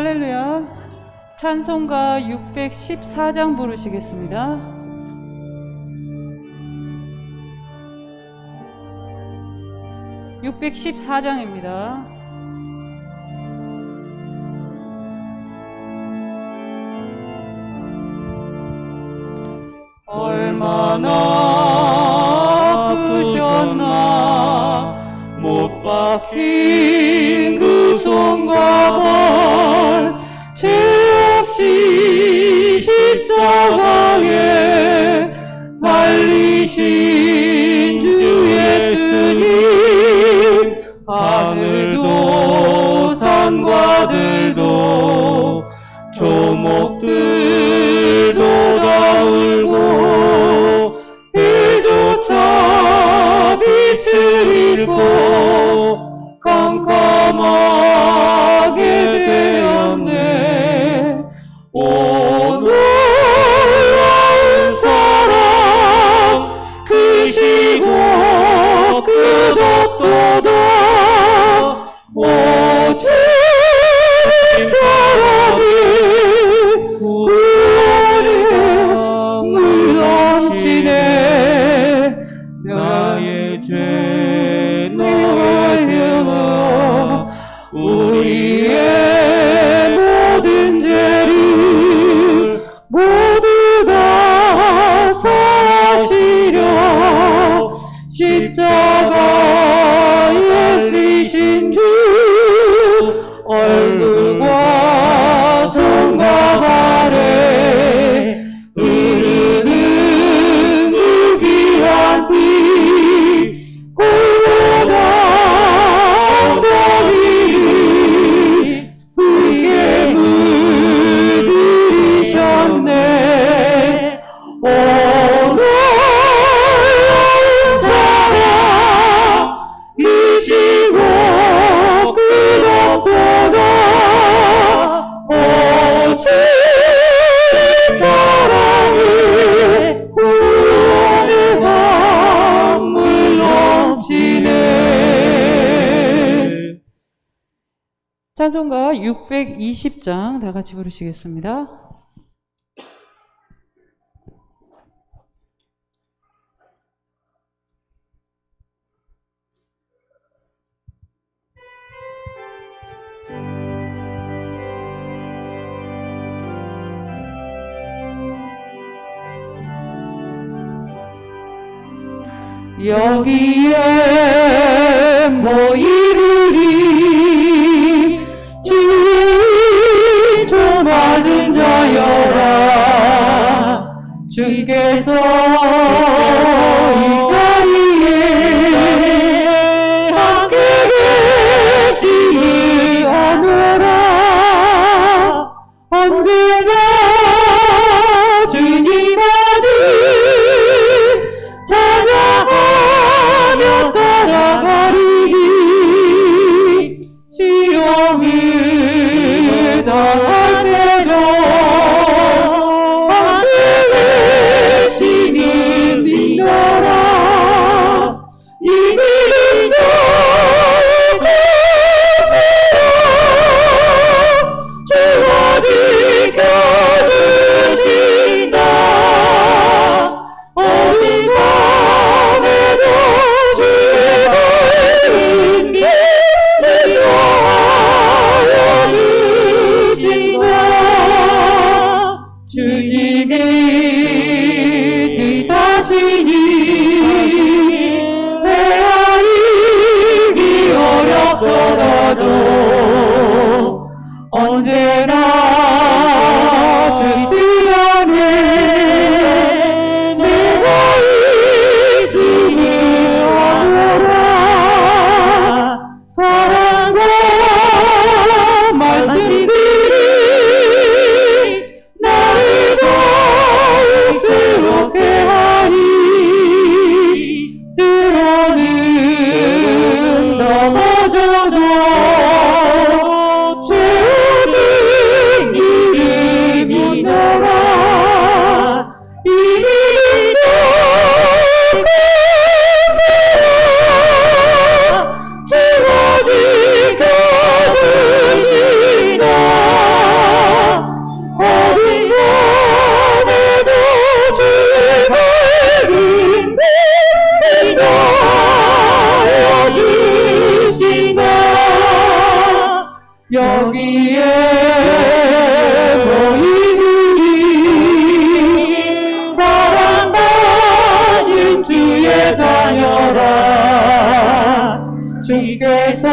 할렐루야. 찬송가 614장 부르시겠습니다. 614장입니다. 얼마나 아프셨나 못 박힌 그 손과 발 죄 없이 십자가에 달리신 주 예수님 하늘도 산과 들도 조목들도 다 울고 해조차 빛을 잃고 깜깜하게 되었네. 오 놀라운 사랑 크시고 끝없도다. 오직 사랑이 구원의 물 넘치네. 나의 죄 너의 죄와 우리의 모든 죄를 모두 다 사하시려 십자가에 지신 주 얼굴과 손과 발에 흐르는 그 귀한 피 골고다 엉덩이를 붉게 물들이셨네. 오 놀라운 사랑 이시고 끝없도다. 오직 사랑이 구원의 강물 넘치네. 찬송가 620장 다 같이 부르시겠습니다. 여기에 모이르리 주의 좀 많은 자여라. 주께서 이 자리에 함께 계심을 아노라. 언제나 주님만을 찬양하며 따라가리니 시험을 당할 때로 함께 계시는 믿어라. 이 믿음도 주가 지켜주신다. 어린 밤에도 주의 밝은 빛 인도하여 주신다. 주님이 뜻하시니 헤아리기 어렵더라도 언제나 주 뜻 안에 내가 있음을 알아라. 사랑과 말씀들이 나를 더욱 새롭게 하니 때로는 넘어져도 채워진 이름이 너라. 이 믿음도 주가 지켜주신다. 여기에 너희들이 사랑받는 주의 자녀라. 주께서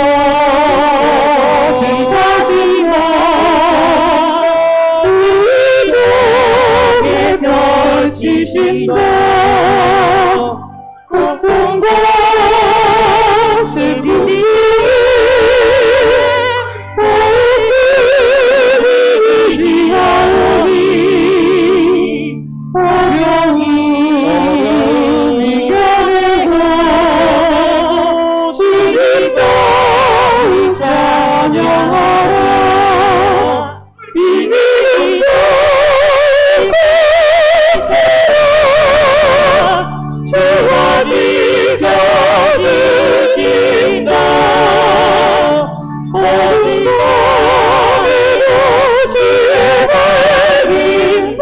주사시나 우리에게 펼치신다. 고통과 슬픔이 의지하오니 어려움 이겨내고 주님 따위 찬양하라. 이미 주와 지켜주신다. 어디 가에도 주의 발림을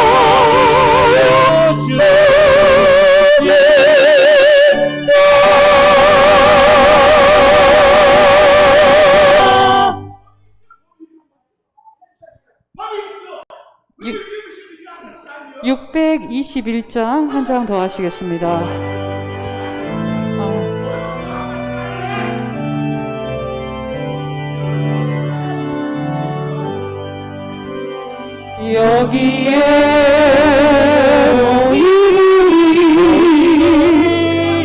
인도하여 주신다. 621장 한 장 더 하시겠습니다. 여기에 너희들이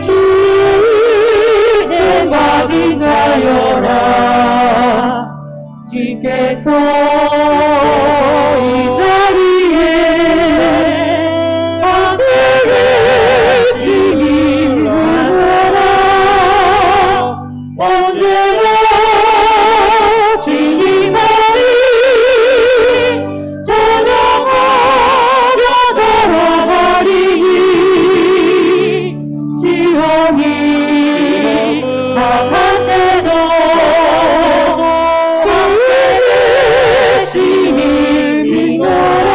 주의 받은 자여라. 주께서 이 자리에 함께 계시길 바라라. 언제나 주님 안에 찬양하며 돌아가리니 시험이 당할 때도 함께 계시길 믿어라.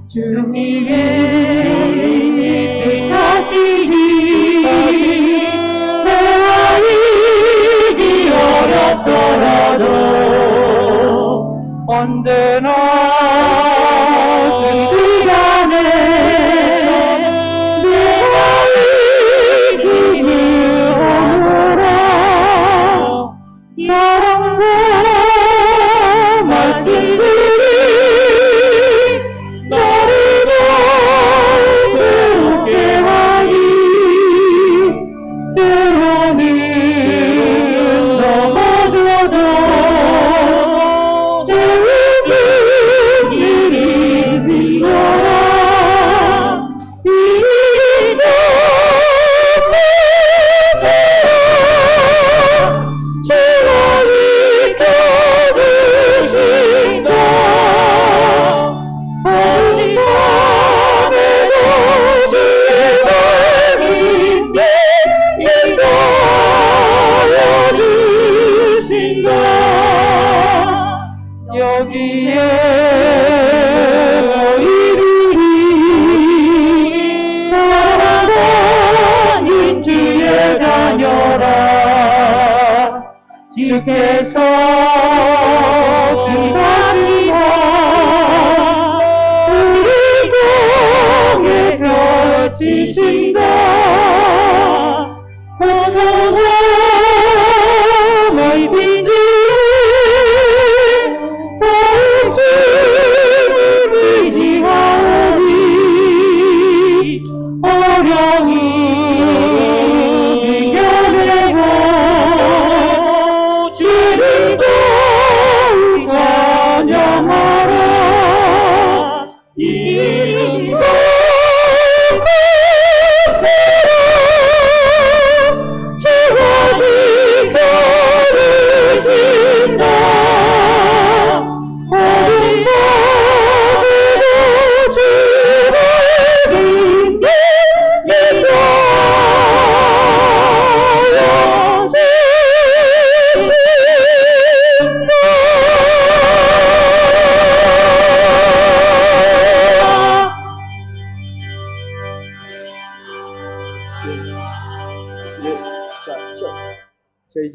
주님의 뜻하시니 내가 이기 어렵더라도 언제나 주님 안에 내가 이기를 하노라. 사랑과 말씀들이 너를 새롭게 하니 때로는 넘어져도 재밌은 일이 믿어라. 이 너무 주와 지켜주신다. 어디 가에도 주의 말씀에 인도하여 주신다. 여기에 너희들이 사랑하는 주의 자녀라. 주께서 기다리고 우리 땅에 펼치신다. 고통과 말씀들이 주를 의지하오니 어려움 이겨내고 주님 따위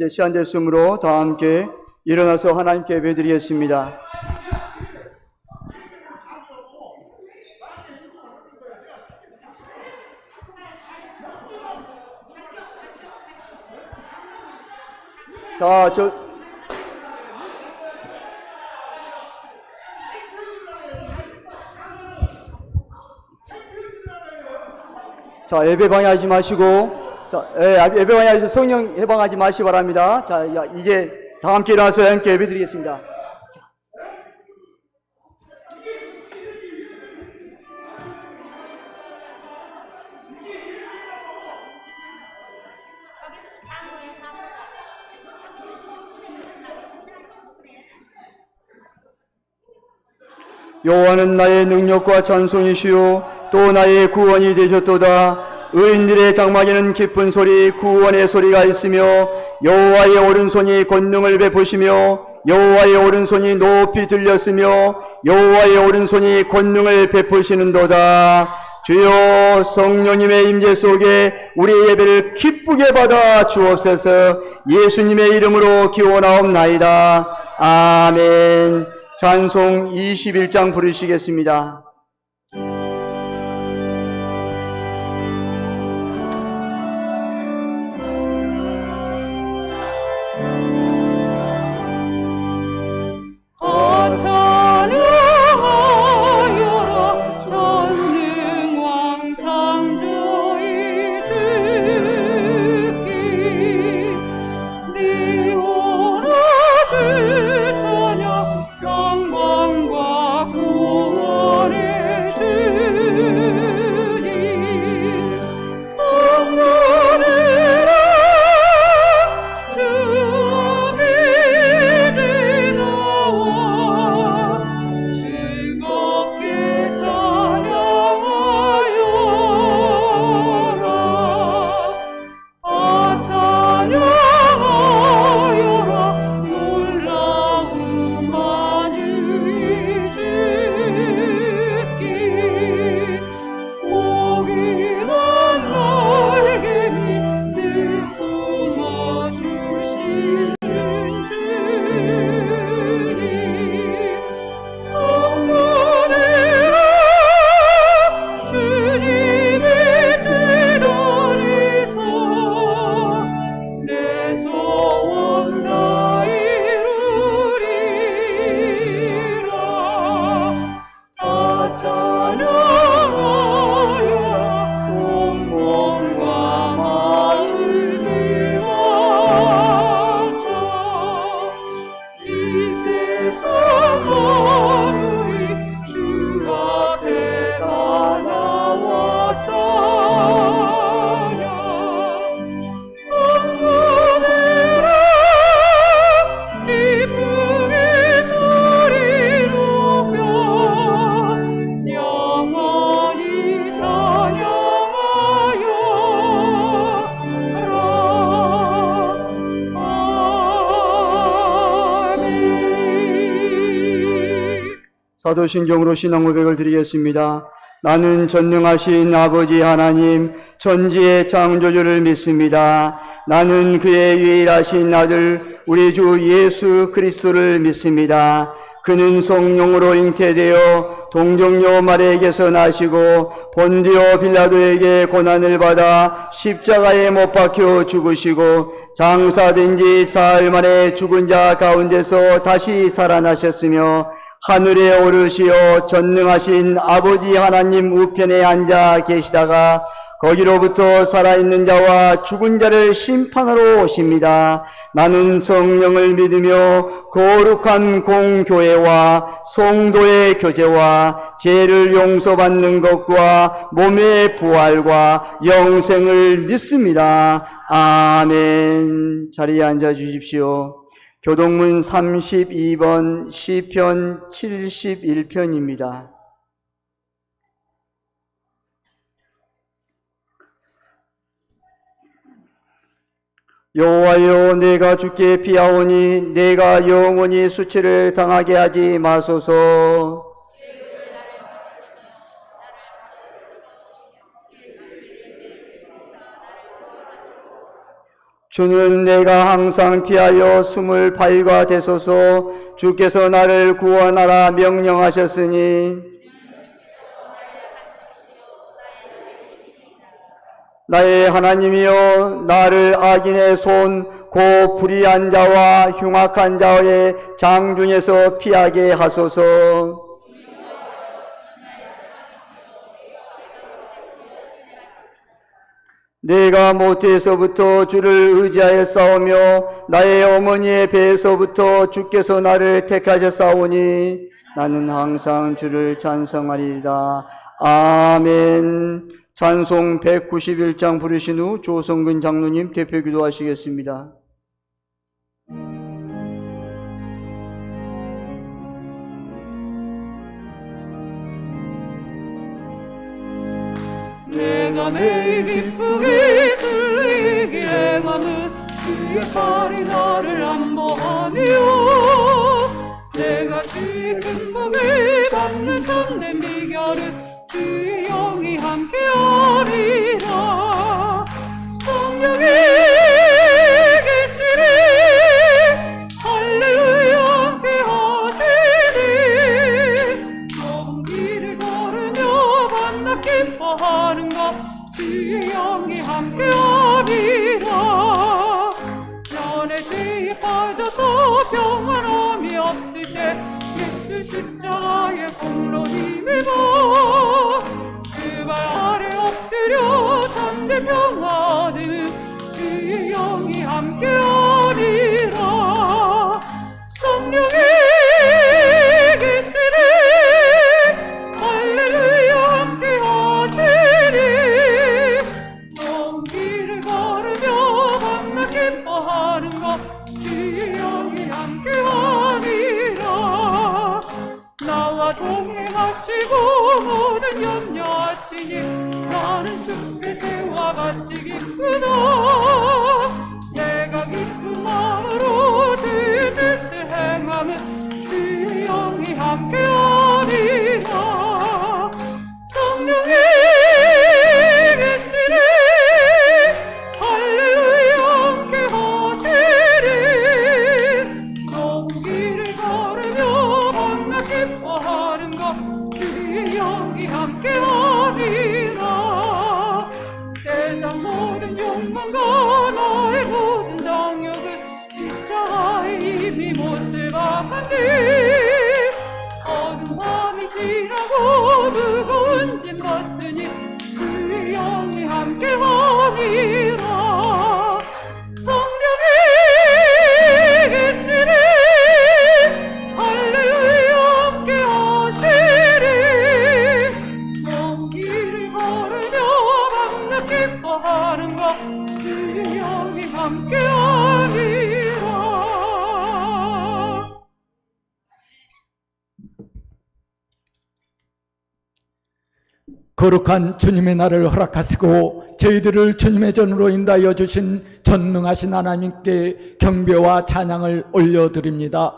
이제 시간 됐으므로 다 함께 일어나서 하나님께 예배드리겠습니다. 예배 방해하지 마시고, 예배 방해하지 성령 해방하지 마시기 바랍니다. 이제 다 함께 일어나서 함께 예배 드리겠습니다. 여호와는 나의 능력과 찬송이시요 또 나의 구원이 되셨도다. 의인들의 장막에는 기쁜 소리, 구원의 소리가 있으며 여호와의 오른손이 권능을 베푸시며 여호와의 오른손이 높이 들렸으며 여호와의 오른손이 권능을 베푸시는도다. 주여, 성령님의 임재 속에 우리의 예배를 기쁘게 받아 주옵소서. 예수님의 이름으로 기원하옵나이다. 아멘. 찬송 21장 부르시겠습니다. 사도신경으로 신앙 고백을 드리겠습니다. 나는 전능하신 아버지 하나님 천지의 창조주를 믿습니다. 나는 그의 유일하신 아들 우리 주 예수 그리스도를 믿습니다. 그는 성령으로 잉태되어 동정녀 마리아에게서 나시고 본디오 빌라도에게 고난을 받아 십자가에 못 박혀 죽으시고 장사된 지 사흘 만에 죽은 자 가운데서 다시 살아나셨으며 하늘에 오르시어 전능하신 아버지 하나님 우편에 앉아 계시다가 거기로부터 살아있는 자와 죽은 자를 심판하러 오십니다. 나는 성령을 믿으며 거룩한 공교회와 성도의 교제와 죄를 용서받는 것과 몸의 부활과 영생을 믿습니다. 아멘. 자리에 앉아 주십시오. 교동문 32번 시편 71편입니다. 여호와여, 내가 주께 피하오니 내가 영원히 수치를 당하게 하지 마소서. 주는 내가 항상 피하여 숨을 바위가 되소서. 주께서 나를 구원하라 명령하셨으니 나의 하나님이여 나를 악인의 손 곧 불의한 자와 흉악한 자의 장중에서 피하게 하소서. 내가 모태에서부터 주를 의지하여 싸우며 나의 어머니의 배에서부터 주께서 나를 택하셨사오니 나는 항상 주를 찬송하리이다. 아멘. 찬송 191장 부르신 후 조성근 장로님 대표 기도하시겠습니다. 내가 매일 기쁘게 슬리기에 맘은 주의 팔이 나를 안보하며 내가 주의 행복을 받는 참된 비결은 주의 영이 함께하리라. 성령이 계시리 할렐루야 함께하시리. 좁은 길을 걸으며 만나 기뻐하는가 주의 영이 함께하리라. 연애 죄에 빠져서 평안함이 없을 때 예수 십자가의 공로 힘입어 그 발 아래 엎드려 참된 평화 얻으는 주의 영이 함께하리라. 성령이 계시리 할렐루야 함께하시리. 먼 길을 걸으며 만나 기뻐하는 것 주의 영이 함께하리라. 나와 동행하시고 모든 염려하시니 나는 숲의 새와 같이 기쁘다. 내가 기쁜 마음으로 주의 뜻을 행하면 주의 영이 함께하리라. 성령이 계시리 할렐루야 함께하시리. 먼 길을 걸으며 만나 기뻐하는 것 주의 영이 함께하리라. 세상 모든 욕망과 나의 모든 정욕은 십자가에 이미 못을 박았니. 어두운 밤이 지나고 무거운 짐 벗으니 주의 영이 함께하리라. 성령이 계시리 할렐루야 함께하시리. 먼 길을 걸으며 만나 기뻐하는 것 주의 영이 함께하리라. 거룩한 주님의 날을 허락하시고 저희들을 주님의 전으로 인도하여 주신 전능하신 하나님께 경배와 찬양을 올려드립니다.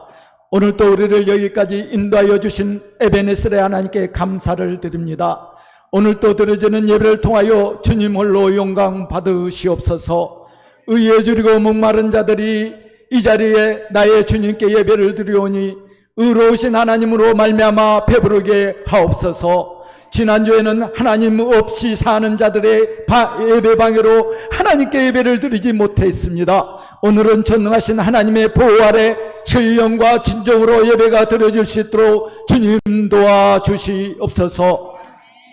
오늘도 우리를 여기까지 인도하여 주신 에베네셀의 하나님께 감사를 드립니다. 오늘도 드려지는 예배를 통하여 주님 홀로 영광 받으시옵소서. 의에 줄이고 목마른 자들이 이 자리에 나의 주님께 예배를 드리오니 의로우신 하나님으로 말미암아 배부르게 하옵소서. 지난주에는 하나님 없이 사는 자들의 예배방해로 하나님께 예배를 드리지 못했습니다. 오늘은 전능하신 하나님의 보호 아래 신령과 진정으로 예배가 드려질 수 있도록 주님 도와주시옵소서.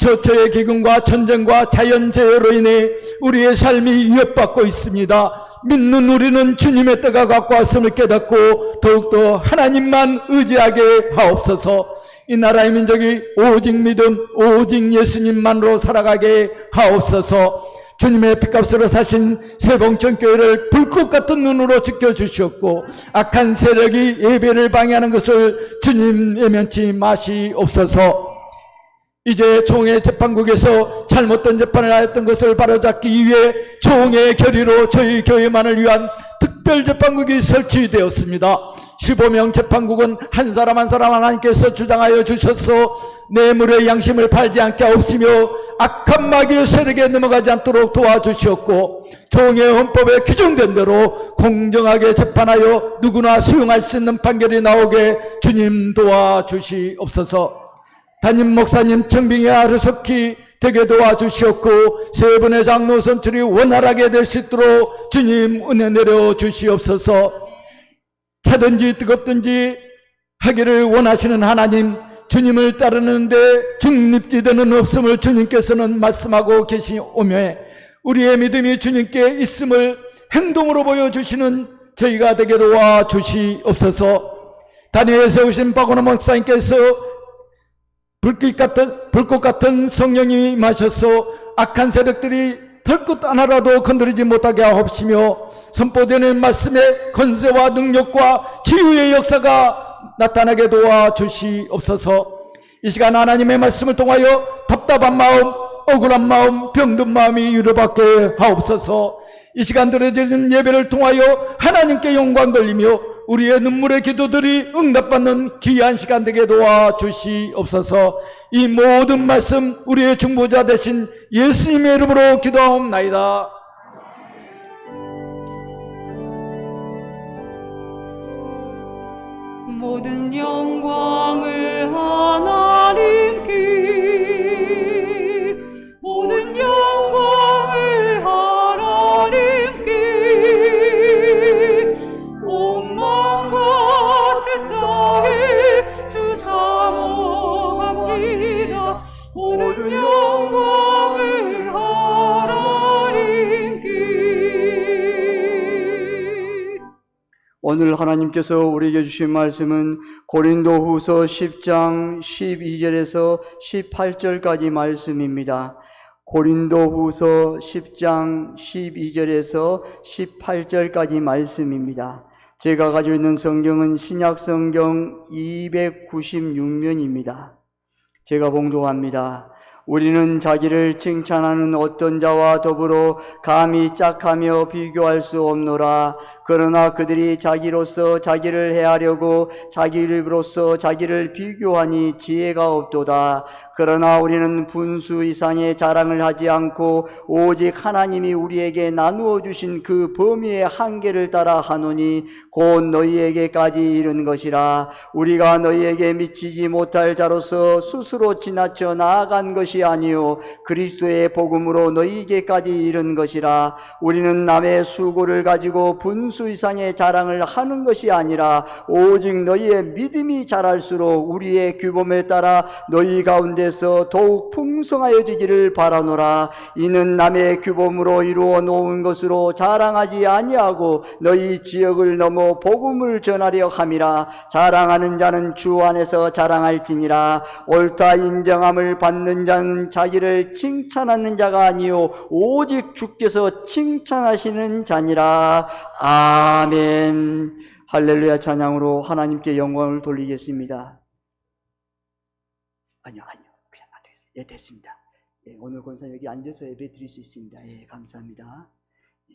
저처의 기근과 전쟁과 자연재해로 인해 우리의 삶이 위협받고 있습니다. 믿는 우리는 주님의 때가 갖고 왔음을 깨닫고 더욱더 하나님만 의지하게 하옵소서. 이 나라의 민족이 오직 믿음, 오직 예수님만으로 살아가게 하옵소서. 주님의 피값으로 사신 세봉천교회를 불꽃 같은 눈으로 지켜주셨고 악한 세력이 예배를 방해하는 것을 주님 외면치 마시옵소서. 이제 총회 재판국에서 잘못된 재판을 하였던 것을 바로잡기 위해 총회 결의로 저희 교회만을 위한 특별재판국이 설치되었습니다. 15명 재판국은 한 사람 한 사람 하나님께서 주장하여 주셔서 뇌물의 양심을 팔지 않게 하옵시며 악한 마귀의 세력에 넘어가지 않도록 도와주시옵고 종의 헌법에 규정된 대로 공정하게 재판하여 누구나 수용할 수 있는 판결이 나오게 주님 도와주시옵소서. 담임 목사님 청빙이 하루속히 되게 도와주시옵고 세 분의 장로 선출이 원활하게 될 수 있도록 주님 은혜 내려 주시옵소서. 차든지 뜨겁든지 하기를 원하시는 하나님, 주님을 따르는데 중립지대는 없음을 주님께서는 말씀하고 계시오며 우리의 믿음이 주님께 있음을 행동으로 보여주시는 저희가 되게 도와주시옵소서. 다니엘에 세우신 박원호 목사님께서 불꽃 같은 성령이 임하셔서 악한 세력들이 털끝 하나라도 건드리지 못하게 하옵시며 선포되는 말씀의 권세와 능력과 치유의 역사가 나타나게 도와주시옵소서. 이 시간 하나님의 말씀을 통하여 답답한 마음, 억울한 마음, 병든 마음이 위로받게 하옵소서. 이 시간 드려지는 예배를 통하여 하나님께 영광 돌리며 우리의 눈물의 기도들이 응답받는 귀한 시간 되게 도와주시옵소서. 이 모든 말씀 우리의 중보자 되신 예수님의 이름으로 기도하옵나이다. 모든 영광을 하나님께, 모든 영광을 하나님께, 온 마음 같은 땅에 주사모합니다. 모든 영광을 하나님께. 오늘 하나님께서 우리에게 주신 말씀은 고린도후서 10장 12절에서 18절까지 말씀입니다. 고린도후서 10장 12절에서 18절까지 말씀입니다. 제가 가지고 있는 성경은 신약성경 296면입니다. 제가 봉독합니다. 우리는 자기를 칭찬하는 어떤 자와 더불어 감히 짝하며 비교할 수 없노라. 그러나 그들이 자기로서 자기를 해하려고 자기 입으로써 자기를 비교하니 지혜가 없도다. 그러나 우리는 분수 이상의 자랑을 하지 않고 오직 하나님이 우리에게 나누어 주신 그 범위의 한계를 따라 하노니 곧 너희에게까지 이른 것이라. 우리가 너희에게 미치지 못할 자로서 스스로 지나쳐 나아간 것이 아니요 그리스도의 복음으로 너희에게까지 이른 것이라. 우리는 남의 수고를 가지고 분수 이상의 자랑을 하는 것이 아니라 오직 너희의 믿음이 자랄수록 우리의 규범에 따라 너희 가운데서 더욱 풍성하여지기를 바라노라. 이는 남의 규범으로 이루어 놓은 것으로 자랑하지 아니하고 너희 지역을 넘어 복음을 전하려 함이라. 자랑하는 자는 주 안에서 자랑할지니라. 옳다 인정함을 받는 자는 자기를 칭찬하는 자가 아니요 오직 주께서 칭찬하시는 자니라. 아멘. 할렐루야. 찬양으로 하나님께 영광을 돌리겠습니다. 아니요 그냥 놔두겠습니다. 예, 됐습니다. 예, 오늘 권사 여기 앉아서 예배 드릴 수 있습니다. 예, 감사합니다. 예.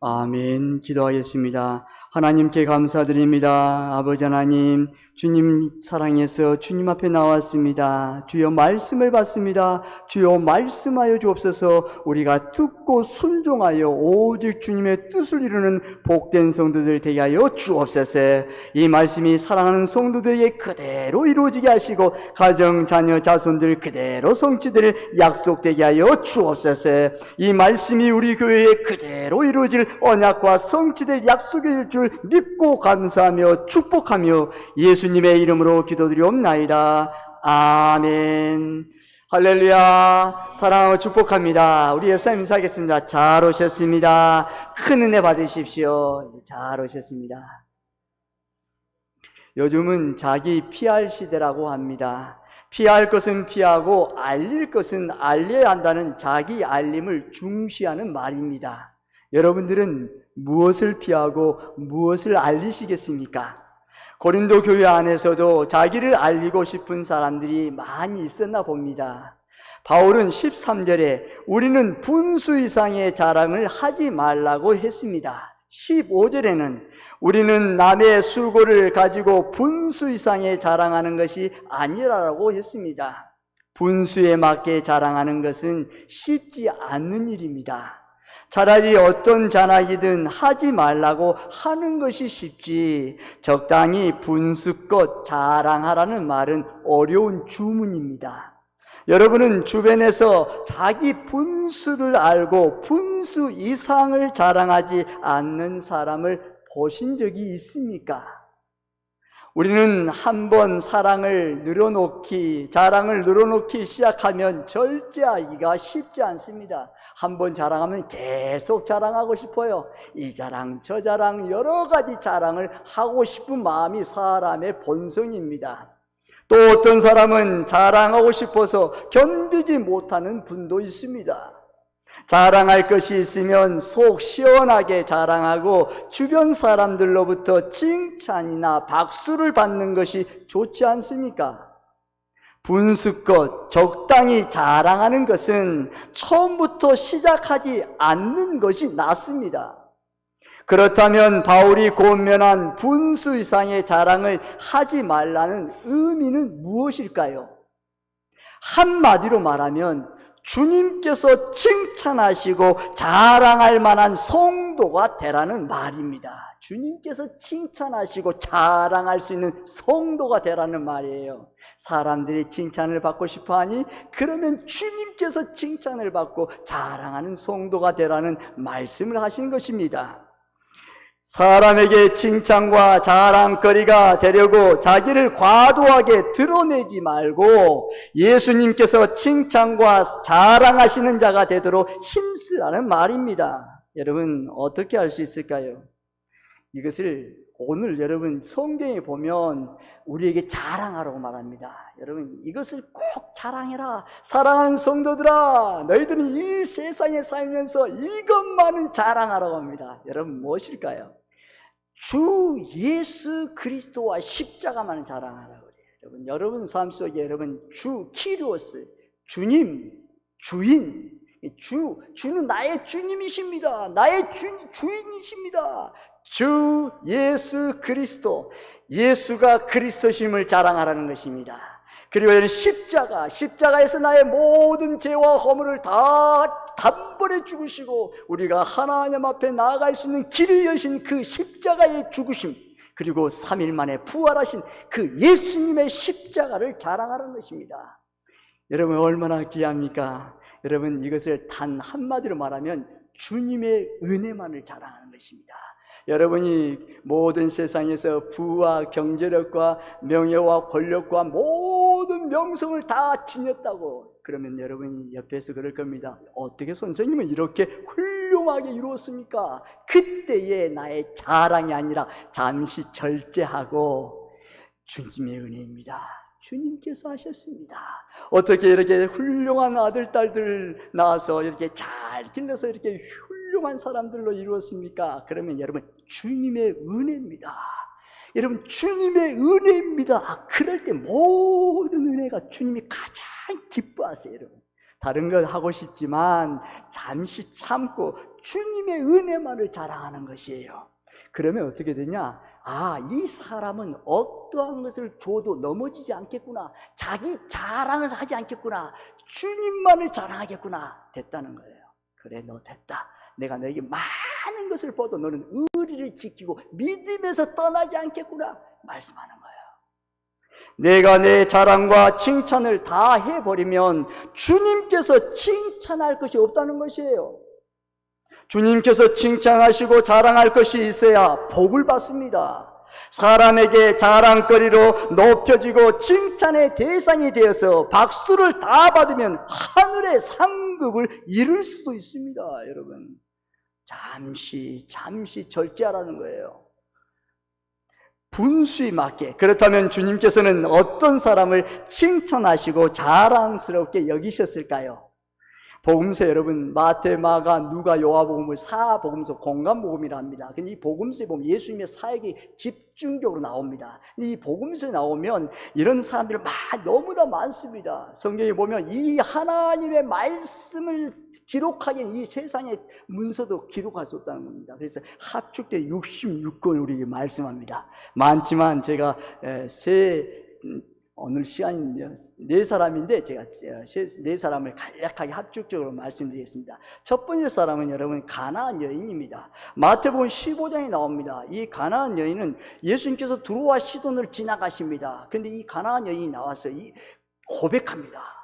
아멘. 기도하겠습니다. 하나님께 감사드립니다. 아버지 하나님, 주님 사랑해서 주님 앞에 나왔습니다. 주여 말씀을 받습니다. 주여 말씀하여 주옵소서. 우리가 듣고 순종하여 오직 주님의 뜻을 이루는 복된 성도들 되게 하여 주옵소서. 이 말씀이 사랑하는 성도들에게 그대로 이루어지게 하시고 가정, 자녀, 자손들 그대로 성취될 약속되게 하여 주옵소서. 이 말씀이 우리 교회에 그대로 이루어질 언약과 성취될 약속일 줄 믿고 감사하며 축복하며 예수님의 이름으로 기도드리옵나이다. 아멘. 할렐루야. 사랑하고 축복합니다. 우리 옆사님 인사하겠습니다. 잘 오셨습니다. 큰 은혜 받으십시오. 잘 오셨습니다. 요즘은 자기 PR 시대라고 합니다. 피할 것은 피하고 알릴 것은 알려야 한다는 자기 알림을 중시하는 말입니다. 여러분들은 무엇을 피하고 무엇을 알리시겠습니까? 고린도 교회 안에서도 자기를 알리고 싶은 사람들이 많이 있었나 봅니다. 바울은 13절에 우리는 분수 이상의 자랑을 하지 말라고 했습니다. 15절에는 우리는 남의 술고를 가지고 분수 이상의 자랑하는 것이 아니라고 했습니다. 분수에 맞게 자랑하는 것은 쉽지 않는 일입니다. 차라리 어떤 자랑이든 하지 말라고 하는 것이 쉽지, 적당히 분수껏 자랑하라는 말은 어려운 주문입니다. 여러분은 주변에서 자기 분수를 알고 분수 이상을 자랑하지 않는 사람을 보신 적이 있습니까? 우리는 한번 자랑을 늘어놓기 시작하면 절제하기가 쉽지 않습니다. 한번 자랑하면 계속 자랑하고 싶어요. 이 자랑 저 자랑 여러 가지 자랑을 하고 싶은 마음이 사람의 본성입니다. 또 어떤 사람은 자랑하고 싶어서 견디지 못하는 분도 있습니다. 자랑할 것이 있으면 속 시원하게 자랑하고 주변 사람들로부터 칭찬이나 박수를 받는 것이 좋지 않습니까? 분수껏 적당히 자랑하는 것은 처음부터 시작하지 않는 것이 낫습니다. 그렇다면 바울이 권면한 분수 이상의 자랑을 하지 말라는 의미는 무엇일까요? 한마디로 말하면 주님께서 칭찬하시고 자랑할 만한 성도가 되라는 말입니다. 주님께서 칭찬하시고 자랑할 수 있는 성도가 되라는 말이에요. 사람들이 칭찬을 받고 싶어 하니 그러면 주님께서 칭찬을 받고 자랑하는 성도가 되라는 말씀을 하신 것입니다. 사람에게 칭찬과 자랑거리가 되려고 자기를 과도하게 드러내지 말고 예수님께서 칭찬과 자랑하시는 자가 되도록 힘쓰라는 말입니다. 여러분 어떻게 할 수 있을까요? 이것을 오늘 여러분 성경에 보면 우리에게 자랑하라고 말합니다. 여러분 이것을 꼭 자랑해라. 사랑하는 성도들아, 너희들은 이 세상에 살면서 이것만은 자랑하라고 합니다. 여러분 무엇일까요? 주 예수 그리스도와 십자가만은 자랑하라고 그래요. 여러분 삶 속에 여러분 주 키리오스, 주님, 주인, 주는 나의 주님이십니다. 나의 주인이십니다. 주 예수 그리스도, 예수가 그리스도심을 자랑하라는 것입니다. 그리고 여러분 십자가에서 나의 모든 죄와 허물을 다 단번에 죽으시고 우리가 하나님 앞에 나아갈 수 있는 길을 여신 그 십자가의 죽으심, 그리고 3일 만에 부활하신 그 예수님의 십자가를 자랑하는 것입니다. 여러분 얼마나 귀합니까? 여러분 이것을 단 한마디로 말하면 주님의 은혜만을 자랑하는 것입니다. 여러분이 모든 세상에서 부와 경제력과 명예와 권력과 모든 명성을 다 지녔다고 그러면 여러분이 옆에서 그럴 겁니다. 어떻게 선생님은 이렇게 훌륭하게 이루었습니까? 그때의 나의 자랑이 아니라 잠시 절제하고 주님의 은혜입니다. 주님께서 하셨습니다. 어떻게 이렇게 훌륭한 아들, 딸들 낳아서 이렇게 잘 길러서 이렇게 훌륭한 사람들로 이루었습니까? 그러면 여러분 주님의 은혜입니다. 여러분 주님의 은혜입니다. 그럴 때 모든 은혜가 주님이 가장 기뻐하세요. 여러분 다른 걸 하고 싶지만 잠시 참고 주님의 은혜만을 자랑하는 것이에요. 그러면 어떻게 되냐? 이 사람은 어떠한 것을 줘도 넘어지지 않겠구나. 자기 자랑을 하지 않겠구나. 주님만을 자랑하겠구나. 됐다는 거예요. 그래, 너 됐다. 내가 너에게 많은 것을 보도 너는 의리를 지키고 믿음에서 떠나지 않겠구나. 말씀하는 거예요. 내가 내 자랑과 칭찬을 다 해버리면 주님께서 칭찬할 것이 없다는 것이에요. 주님께서 칭찬하시고 자랑할 것이 있어야 복을 받습니다. 사람에게 자랑거리로 높여지고 칭찬의 대상이 되어서 박수를 다 받으면 하늘의 상급을 이룰 수도 있습니다. 여러분, 잠시 절제하라는 거예요. 분수에 맞게. 그렇다면 주님께서는 어떤 사람을 칭찬하시고 자랑스럽게 여기셨을까요? 복음서 여러분, 마태, 마가, 누가, 요한복음을 사복음서 공간복음이라 합니다. 근데 이 복음서에 보면 예수님의 사역이 집중적으로 나옵니다. 근데 이 복음서에 나오면 이런 사람들이 너무나 많습니다. 성경에 보면 이 하나님의 말씀을 기록하기엔 이 세상의 문서도 기록할 수 없다는 겁니다. 그래서 합축된 66권 우리에게 말씀합니다. 많지만 제가 오늘 시간이 4사람인데 제가 4사람을 간략하게 합축적으로 말씀드리겠습니다. 첫 번째 사람은 여러분 가나안 여인입니다. 마태복음 15장에 나옵니다. 이 가나안 여인은 예수님께서 두로와 시돈을 지나가십니다. 그런데 이 가나안 여인이 나와서 고백합니다.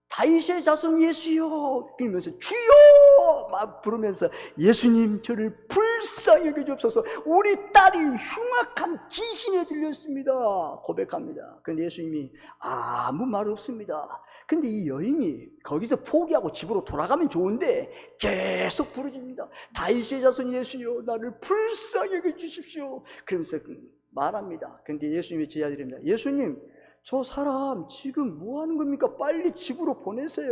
다윗의 자손 예수여, 그러면서 주여 막 부르면서 예수님 저를 불쌍히 여겨주옵소서, 우리 딸이 흉악한 귀신에 들렸습니다. 고백합니다. 그런데 예수님이 아무 말 없습니다. 근데 이 여인이 거기서 포기하고 집으로 돌아가면 좋은데 계속 부르짖습니다. 다윗의 자손 예수여, 나를 불쌍히 여겨주십시오. 그러면서 말합니다. 근데 예수님이 제자들입니다. 예수님, 저 사람 지금 뭐 하는 겁니까? 빨리 집으로 보내세요.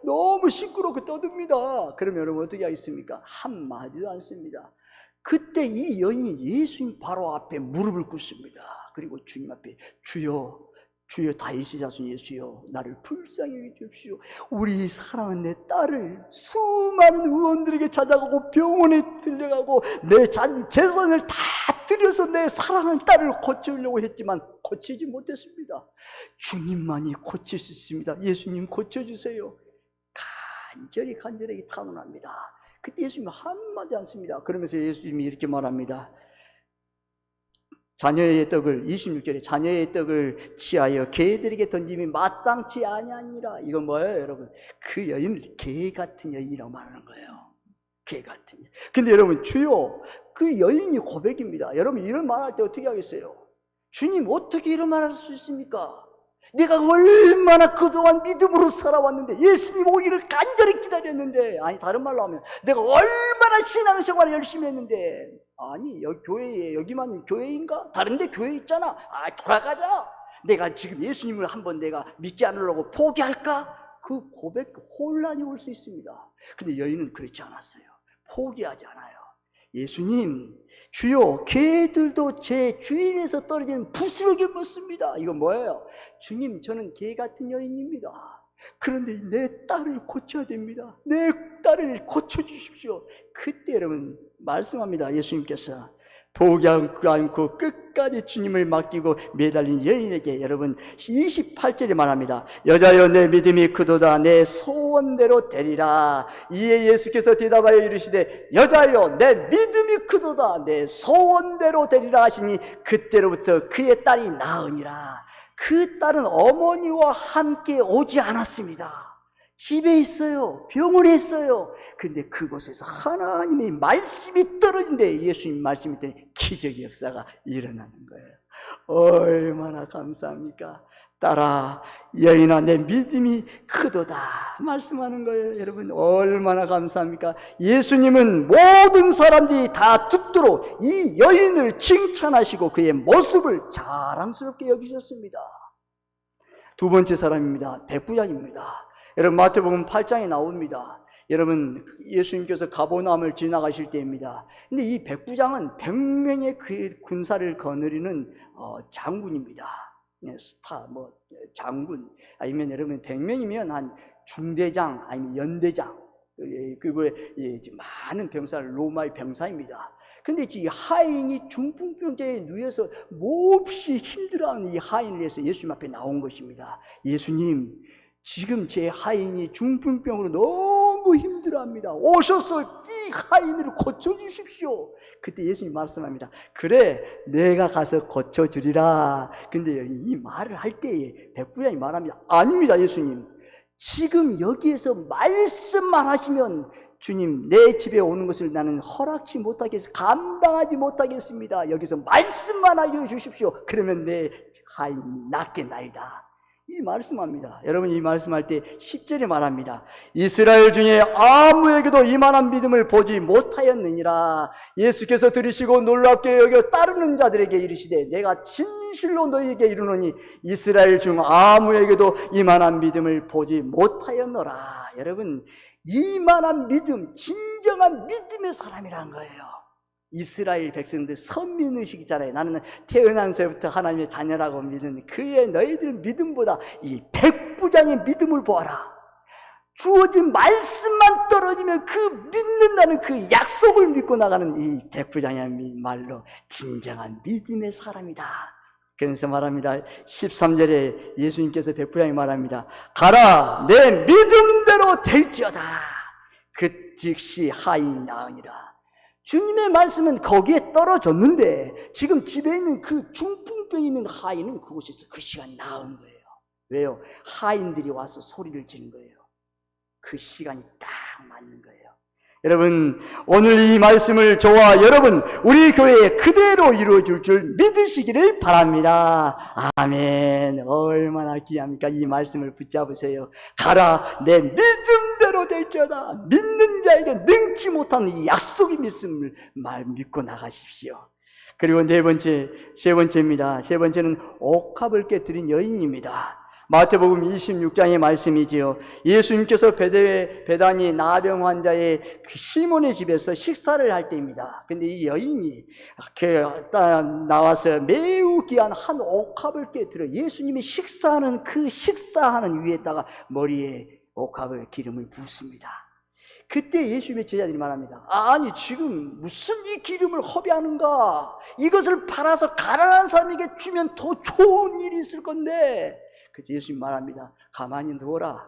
너무 시끄럽게 떠듭니다. 그러면 여러분 어떻게 하겠습니까? 한마디도 안 씁니다. 그때 이 여인이 예수님 바로 앞에 무릎을 꿇습니다. 그리고 주님 앞에 주여, 주여 다윗의 자손 예수여, 나를 불쌍히 여겨주십시오. 우리 사랑하는 내 딸을 수많은 의원들에게 찾아가고 병원에 들려가고 내 재산을 다 들여서 내 사랑하는 딸을 고치려고 했지만 고치지 못했습니다. 주님만이 고칠 수 있습니다. 예수님 고쳐주세요. 간절히 탄원합니다. 그때 예수님은 한마디 안 씁니다. 그러면서 예수님이 이렇게 말합니다. 자녀의 떡을, 26절에 자녀의 떡을 취하여 개들에게 던짐이 마땅치 아니하니라. 이건 뭐예요 여러분? 그 여인을 개 같은 여인이라고 말하는 거예요. 개 같은 여인. 근데 여러분, 주여, 그 여인이 고백입니다. 여러분 이런 말할 때 어떻게 하겠어요? 주님 어떻게 이런 말할 수 있습니까? 내가 얼마나 그동안 믿음으로 살아왔는데, 예수님 오기를 간절히 기다렸는데, 아니 다른 말로 하면 내가 얼마나 신앙생활을 열심히 했는데, 아니 여기 교회에, 여기만 교회인가? 다른 데 교회 있잖아. 돌아가자. 내가 지금 예수님을 한번 내가 믿지 않으려고 포기할까? 그 고백 혼란이 올 수 있습니다. 근데 여인은 그렇지 않았어요. 포기하지 않아요. 예수님, 주여, 개들도 제 주인에서 떨어지는 부스러기를 먹습니다. 이건 뭐예요? 주님, 저는 개 같은 여인입니다. 그런데 내 딸을 고쳐야 됩니다. 내 딸을 고쳐주십시오. 그때 여러분 말씀합니다. 예수님께서 포기하지 않고 끝까지 주님을 맡기고 매달린 여인에게 여러분 28절에 말합니다. 여자여, 내 믿음이 크도다. 내 소원대로 되리라. 이에 예수께서 대답하여 이르시되, 여자여, 내 믿음이 크도다. 내 소원대로 되리라 하시니 그때로부터 그의 딸이 나으니라. 그 딸은 어머니와 함께 오지 않았습니다. 집에 있어요. 병원에 있어요. 근데 그곳에서 하나님의 말씀이 떨어진데 예수님 말씀이 때문에 기적의 역사가 일어나는 거예요. 얼마나 감사합니까? 딸아, 여인아, 내 믿음이 크도다 말씀하는 거예요. 여러분 얼마나 감사합니까? 예수님은 모든 사람들이 다 듣도록 이 여인을 칭찬하시고 그의 모습을 자랑스럽게 여기셨습니다. 두 번째 사람입니다. 백부장입니다. 여러분 마태복음 8장에 나옵니다. 여러분 예수님께서 가버나움을 지나가실 때입니다. 근데 이 백부장은 100명의 그 군사를 거느리는 장군입니다. 스타, 장군, 아니면 여러분 100명이면 한 중대장, 아니면 연대장, 그리고 많은 병사를 로마의 병사입니다. 근데 이 하인이 중풍병자에 누워서 몹시 힘들어하는 이 하인을 위해서 예수님 앞에 나온 것입니다. 예수님, 지금 제 하인이 중풍병으로 너무 힘들어합니다. 오셔서 이 하인을 고쳐주십시오. 그때 예수님 말씀합니다. 그래, 내가 가서 고쳐주리라. 근데 이 말을 할 때에 백부장이 말합니다. 아닙니다, 예수님. 지금 여기에서 말씀만 하시면 주님, 내 집에 오는 것을 나는 허락치 못하겠습니다. 감당하지 못하겠습니다. 여기서 말씀만 하여 주십시오. 그러면 내 하인이 낫겠나이다. 이 말씀합니다. 여러분, 이 말씀할 때 10절에 말합니다. 이스라엘 중에 아무에게도 이만한 믿음을 보지 못하였느니라. 예수께서 들으시고 놀랍게 여겨 따르는 자들에게 이르시되 내가 진실로 너희에게 이르노니 이스라엘 중 아무에게도 이만한 믿음을 보지 못하였노라. 여러분, 이만한 믿음, 진정한 믿음의 사람이란 거예요. 이스라엘 백성들 선민의식 있잖아요. 나는 태어난새부터 하나님의 자녀라고 믿는 그의 너희들 믿음보다 이 백부장의 믿음을 보아라. 주어진 말씀만 떨어지면 그 믿는다는 그 약속을 믿고 나가는 이 백부장의 말로 진정한 믿음의 사람이다. 그래서 말합니다. 13절에 예수님께서 백부장이 말합니다. 가라, 내 믿음대로 될지어다. 그 즉시 하인이 나으니라. 주님의 말씀은 거기에 떨어졌는데 지금 집에 있는 그 중풍병 있는 하인은 그곳에서 그 시간 나은 거예요. 왜요? 하인들이 와서 소리를 지는 거예요. 그 시간이 딱 맞는 거예요. 여러분, 오늘 이 말씀을 저와 여러분, 우리 교회에 그대로 이루어질 줄 믿으시기를 바랍니다. 아멘. 얼마나 귀합니까? 이 말씀을 붙잡으세요. 가라, 내 믿음대로 될지어다. 믿는 자에게 능치 못한 이 약속이 믿음을 믿고 나가십시오. 그리고 세 번째입니다. 세 번째는 옥합을 깨뜨린 여인입니다. 마태복음 26장의 말씀이지요. 예수님께서 베다니 나병 환자의 시몬의 집에서 식사를 할 때입니다. 근데 이 여인이 나와서 매우 귀한 한 옥합을 깨뜨려 예수님이 식사하는 위에다가 머리에 옥합의 기름을 붓습니다. 그때 예수님의 제자들이 말합니다. 아니, 지금 무슨 이 기름을 허비하는가? 이것을 팔아서 가난한 사람에게 주면 더 좋은 일이 있을 건데. 그래서 예수님 말합니다. 가만히 둬라.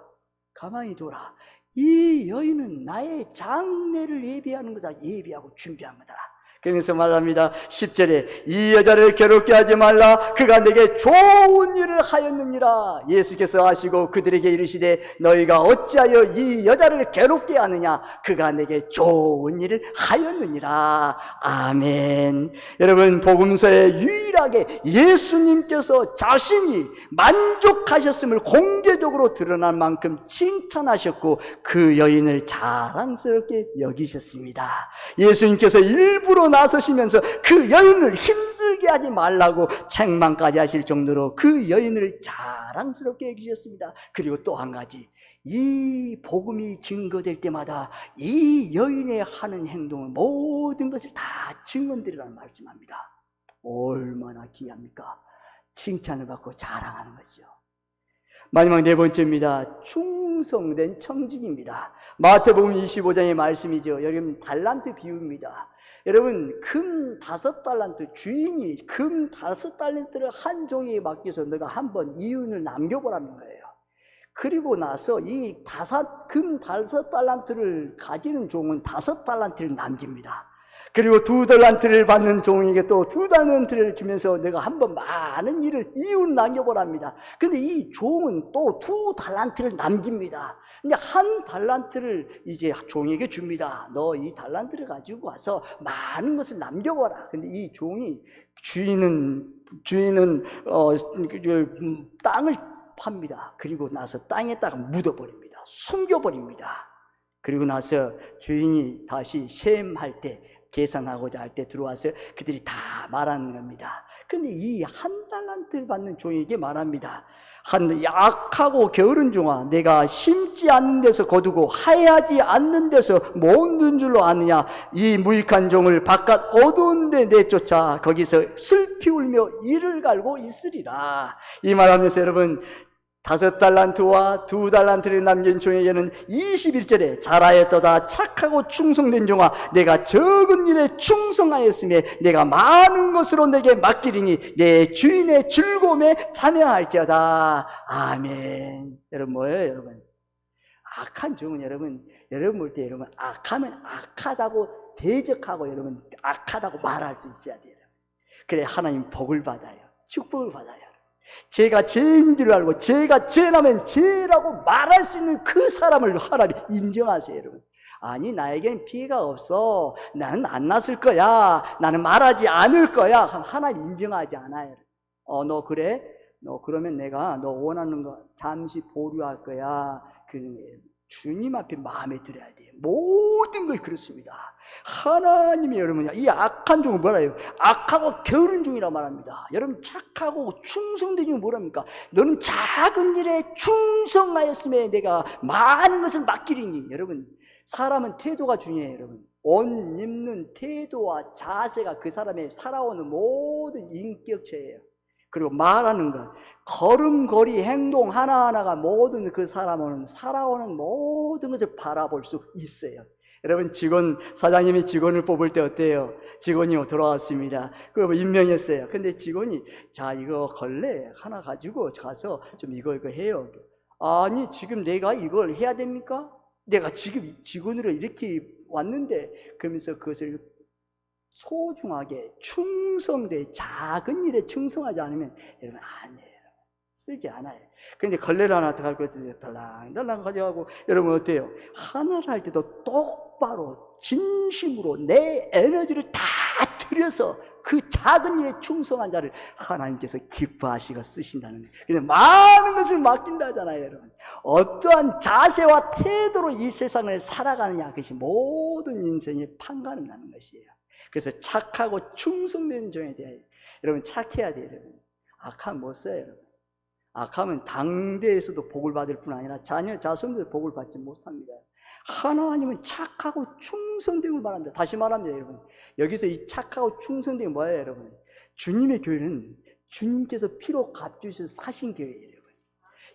이 여인은 나의 장례를 예비하는 거다. 예비하고 준비한 거다. 그래서 말합니다. 10절에 이 여자를 괴롭게 하지 말라. 그가 내게 좋은 일을 하였느니라. 예수께서 하시고 그들에게 이르시되 너희가 어찌하여 이 여자를 괴롭게 하느냐. 그가 내게 좋은 일을 하였느니라. 아멘. 여러분, 복음서에 유일하게 예수님께서 자신이 만족하셨음을 공개적으로 드러난 만큼 칭찬하셨고 그 여인을 자랑스럽게 여기셨습니다. 예수님께서 일부러 나서시면서 그 여인을 힘들게 하지 말라고 책망까지 하실 정도로 그 여인을 자랑스럽게 여기셨습니다. 그리고 또 한 가지, 이 복음이 증거될 때마다 이 여인의 하는 행동을 모든 것을 다 증언드리라는 말씀합니다. 얼마나 귀합니까? 칭찬을 받고 자랑하는 거죠. 마지막 네 번째입니다. 충성된 청직입니다. 마태복음 25장의 말씀이죠. 여러분, 달란트 비유입니다. 여러분, 금 5달란트, 주인이 금 5달란트를 한 종에게 맡겨서 너가 한번 이윤을 남겨보라는 거예요. 그리고 나서 이 금 5달란트를 가지는 종은 5달란트를 남깁니다. 그리고 2달란트를 받는 종에게 또 2달란트를 주면서 내가 한번 많은 일을 이윤 남겨보랍니다. 근데 이 종은 또 2달란트를 남깁니다. 근데 1달란트를 이제 종에게 줍니다. 너 이 달란트를 가지고 와서 많은 것을 남겨보라. 근데 이 종이 주인은 땅을 팝니다. 그리고 나서 땅에다가 묻어버립니다. 숨겨버립니다. 그리고 나서 주인이 다시 셈할 때, 계산하고자 할 때 들어와서 그들이 다 말하는 겁니다. 근데 이 1달란트를 받는 종에게 말합니다. 한 약하고 게으른 종아, 내가 심지 않는 데서 거두고 하야지 않는 데서 못는 줄로 아느냐. 이 무익한 종을 바깥 어두운 데 내쫓아 거기서 슬피 울며 이를 갈고 있으리라. 이 말하면서 여러분, 5달란트와 2달란트를 남긴 종에게는 21절에 잘하였도다 착하고 충성된 종아, 내가 적은 일에 충성하였으며 내가 많은 것으로 내게 맡기리니 내 주인의 즐거움에 참여할지어다. 아멘. 여러분, 뭐예요 여러분? 악한 종은 여러분 볼 때 여러분, 악하면 악하다고 대적하고 여러분 악하다고 말할 수 있어야 돼요. 그래 하나님 복을 받아요. 축복을 받아요. 죄가 죄인 줄 알고 죄가 죄라면 죄라고 말할 수 있는 그 사람을 하나님 인정하세요. 여러분, 아니 나에겐 피해가 없어, 나는 안 났을 거야, 나는 말하지 않을 거야, 하나님 인정하지 않아요. 너 그래? 너 그러면 내가 너 원하는 거 잠시 보류할 거야. 주님 앞에 마음에 들어야 돼요. 모든 걸 그렇습니다. 하나님이 여러분, 이 악한 종은 뭐라요? 악하고 게으른 종이라고 말합니다. 여러분, 착하고 충성된 종은 뭐랍니까? 너는 작은 일에 충성하였음에 내가 많은 것을 맡기리니. 여러분, 사람은 태도가 중요해요. 여러분, 옷 입는 태도와 자세가 그 사람의 살아오는 모든 인격체예요. 그리고 말하는 것, 걸음걸이, 행동 하나하나가 모든 그 사람은 살아오는 모든 것을 바라볼 수 있어요. 여러분, 사장님이 직원을 뽑을 때 어때요? 직원이 돌아왔습니다. 그거 임명했어요. 근데 직원이, 자, 이거 걸레 하나 가지고 가서 좀 이거 해요. 아니, 지금 내가 이걸 해야 됩니까? 내가 지금 직원으로 이렇게 왔는데, 그러면서 그것을 소중하게 충성돼, 작은 일에 충성하지 않으면 여러분 안 해요. 쓰지 않아요. 그런데 걸레를 하나 갈 것 같은데 달랑달랑 가져가고, 여러분 어때요? 하나를 할 때도 똑바로 진심으로 내 에너지를 다 들여서 그 작은 일에 충성한 자를 하나님께서 기뻐하시고 쓰신다는 거예요. 그래서 많은 것을 맡긴다잖아요. 여러분, 어떠한 자세와 태도로 이 세상을 살아가느냐, 그것이 모든 인생의 판가름 나는 것이에요. 그래서 착하고 충성된 종에 대해 여러분 착해야 돼요. 여러분, 악하면 못 써요. 여러분, 악하면 당대에서도 복을 받을 뿐 아니라 자손들도 복을 받지 못합니다. 하나님은 착하고 충성됨을 말합니다. 다시 말합니다. 여러분, 여기서 이 착하고 충성됨이 뭐예요? 여러분, 주님의 교회는 주님께서 피로 값주셔서 사신 교회예요.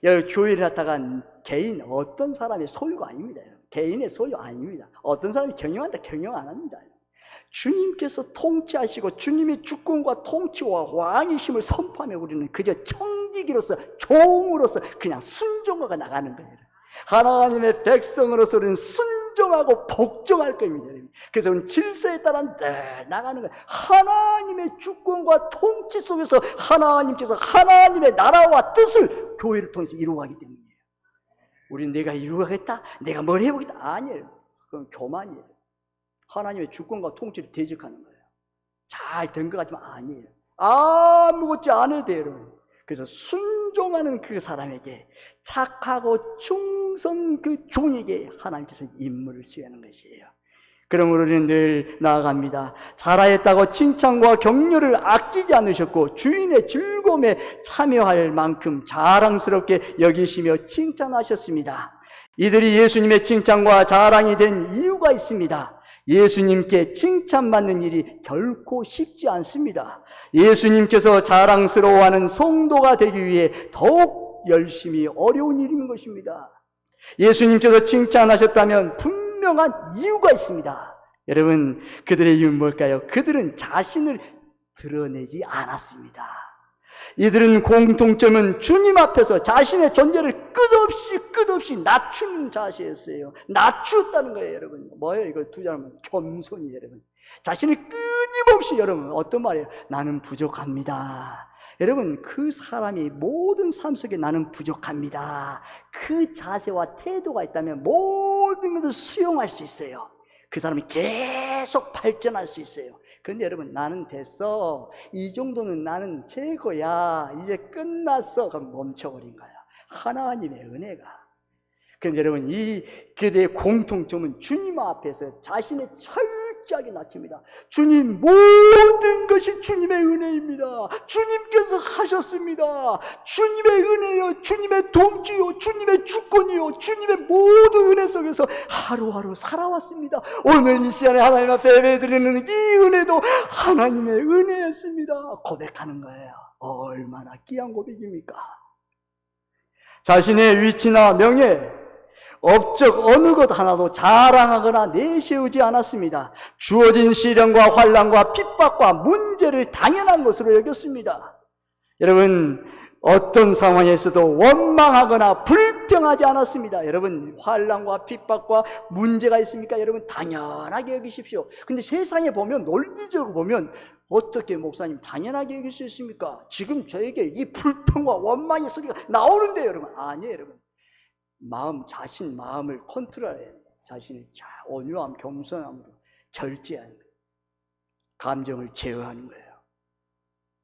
여러분, 교회를 갖다가 개인 어떤 사람의 소유가 아닙니다. 여러분, 개인의 소유 아닙니다. 어떤 사람이 경영한다, 경영 안 합니다. 주님께서 통치하시고 주님의 주권과 통치와 왕이심을 선포하며 우리는 그저 청지기로서, 종으로서 그냥 순종하고 나가는 거예요. 하나님의 백성으로서 우리는 순종하고 복종할 겁니다. 그래서 우리는 질서에 따라 늘 나가는 거예요. 하나님의 주권과 통치 속에서 하나님께서 하나님의 나라와 뜻을 교회를 통해서 이루어가기 때문이에요. 우리는 내가 이루어가겠다, 내가 뭘 해보겠다, 아니에요. 그건 교만이에요. 하나님의 주권과 통치를 대적하는 거예요. 잘 된 것 같지만 아니에요. 아무것도 안 해도 돼요, 여러분. 그래서 순종하는 그 사람에게, 착하고 충성 그 종에게 하나님께서 임무를 수여하는 것이에요. 그러므로 우리는 늘 나아갑니다. 잘하였다고 칭찬과 격려를 아끼지 않으셨고 주인의 즐거움에 참여할 만큼 자랑스럽게 여기시며 칭찬하셨습니다. 이들이 예수님의 칭찬과 자랑이 된 이유가 있습니다. 예수님께 칭찬받는 일이 결코 쉽지 않습니다. 예수님께서 자랑스러워하는 성도가 되기 위해 더욱 열심히 어려운 일인 것입니다. 예수님께서 칭찬하셨다면 분명한 이유가 있습니다. 여러분, 그들의 이유는 뭘까요? 그들은 자신을 드러내지 않았습니다. 이들은 공통점은 주님 앞에서 자신의 존재를 끝없이 낮추는 자세였어요. 낮추었다는 거예요, 여러분. 뭐예요? 이거 두 자는 겸손이에요, 여러분. 자신을 끊임없이, 여러분, 어떤 말이에요? 나는 부족합니다. 여러분, 그 사람이 모든 삶 속에 나는 부족합니다, 그 자세와 태도가 있다면 모든 것을 수용할 수 있어요. 그 사람이 계속 발전할 수 있어요. 그런데 여러분, 나는 됐어, 이 정도는 나는 최고야, 이제 끝났어, 그럼 멈춰버린 거야, 하나님의 은혜가. 그런데 여러분, 이 그들의 공통점은 주님 앞에서 자신의 철저하게 낮춥니다. 주님, 모든 것이 주님의 은혜입니다. 주님께서 하셨습니다. 주님의 은혜요, 주님의 동지요, 주님의 주권이요, 주님의 모든 은혜 속에서 하루하루 살아왔습니다. 오늘 이 시간에 하나님 앞에 예배드리는 이 은혜도 하나님의 은혜였습니다. 고백하는 거예요. 얼마나 귀한 고백입니까? 자신의 위치나 명예, 업적 어느 것 하나도 자랑하거나 내세우지 않았습니다. 주어진 시련과 환난과 핍박과 문제를 당연한 것으로 여겼습니다. 여러분, 어떤 상황에서도 원망하거나 불평하지 않았습니다. 여러분, 환난과 핍박과 문제가 있습니까? 여러분, 당연하게 여기십시오. 근데 세상에 보면, 논리적으로 보면 어떻게 목사님 당연하게 여길 수 있습니까? 지금 저에게 이 불평과 원망의 소리가 나오는데 여러분, 아니에요. 여러분, 자신 마음을 컨트롤해야 돼요. 자신을 온유함, 겸손함으로 절제하는 거예요. 감정을 제어하는 거예요.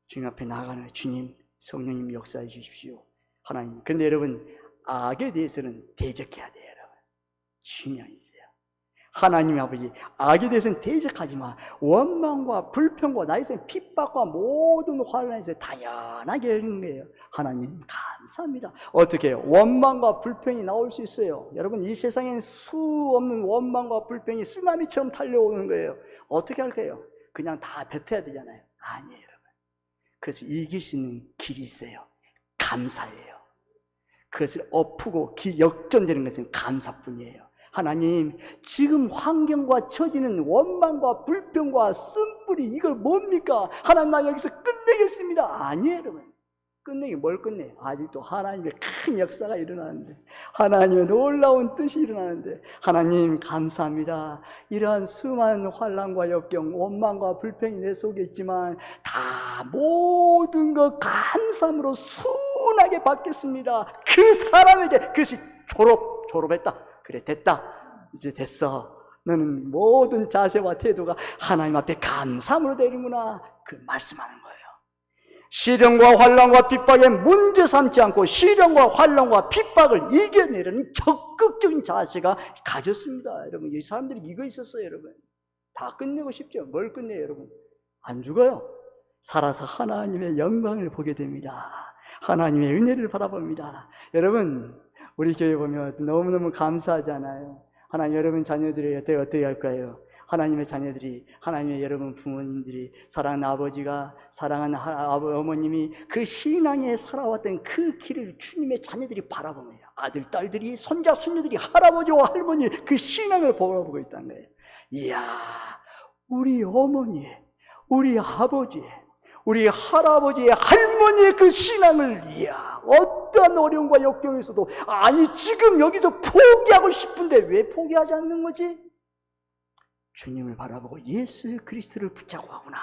주님 앞에 나가는 주님, 성령님 역사해 주십시오. 하나님. 근데 여러분, 악에 대해서는 대적해야 돼요. 여러분, 중요한 있어요. 하나님 아버지, 악에 대해서는 대적하지만 원망과 불평과 나에서 핍박과 모든 환난에서 당연하게 열리는 거예요. 하나님 감사합니다. 어떻게 해요? 원망과 불평이 나올 수 있어요. 여러분, 이 세상엔 수 없는 원망과 불평이 쓰나미처럼 달려오는 거예요. 어떻게 할까요? 그냥 다 뱉어야 되잖아요. 아니에요, 여러분. 그래서 이길 수 있는 길이 있어요. 감사예요. 그것을 엎고 역전되는 것은 감사뿐이에요. 하나님, 지금 환경과 처지는 원망과 불평과 쓴뿌리, 이걸 뭡니까? 하나님, 나 여기서 끝내겠습니다. 아니에요, 여러분. 끝내기 뭘 끝내? 아직도 하나님의 큰 역사가 일어나는데, 하나님의 놀라운 뜻이 일어나는데, 하나님 감사합니다. 이러한 수많은 환난과 역경, 원망과 불평이 내 속에 있지만 다 모든 것 감사함으로 순하게 받겠습니다. 그 사람에게 그것이 졸업했다. 그래, 됐다. 이제 됐어. 너는 모든 자세와 태도가 하나님 앞에 감사함으로 되는구나. 그 말씀하는 거예요. 시련과 환난과 핍박에 문제 삼지 않고 시련과 환난과 핍박을 이겨내려는 적극적인 자세가 가졌습니다. 여러분, 이 사람들이 이거 있었어요. 여러분, 다 끝내고 싶죠. 뭘 끝내요? 여러분, 안 죽어요. 살아서 하나님의 영광을 보게 됩니다. 하나님의 은혜를 바라봅니다. 여러분, 우리 교회 보면 너무너무 감사하잖아요. 하나님, 여러분 자녀들이 어떻게 할까요? 하나님의 자녀들이, 하나님의 여러분 부모님들이, 사랑하는 아버지가, 사랑하는 어머님이 그 신앙에 살아왔던 그 길을 주님의 자녀들이 바라보면, 아들, 딸들이, 손자, 손녀들이, 할아버지와 할머니 그 신앙을 바라보고 있다는 거예요. 이야, 우리 어머니의, 우리 아버지의, 우리 할아버지의, 할머니의 그 신앙을, 이야, 어떠한 어려움과 역경에서도, 아니 지금 여기서 포기하고 싶은데 왜 포기하지 않는 거지? 주님을 바라보고 예수 그리스도를 붙잡고 하구나.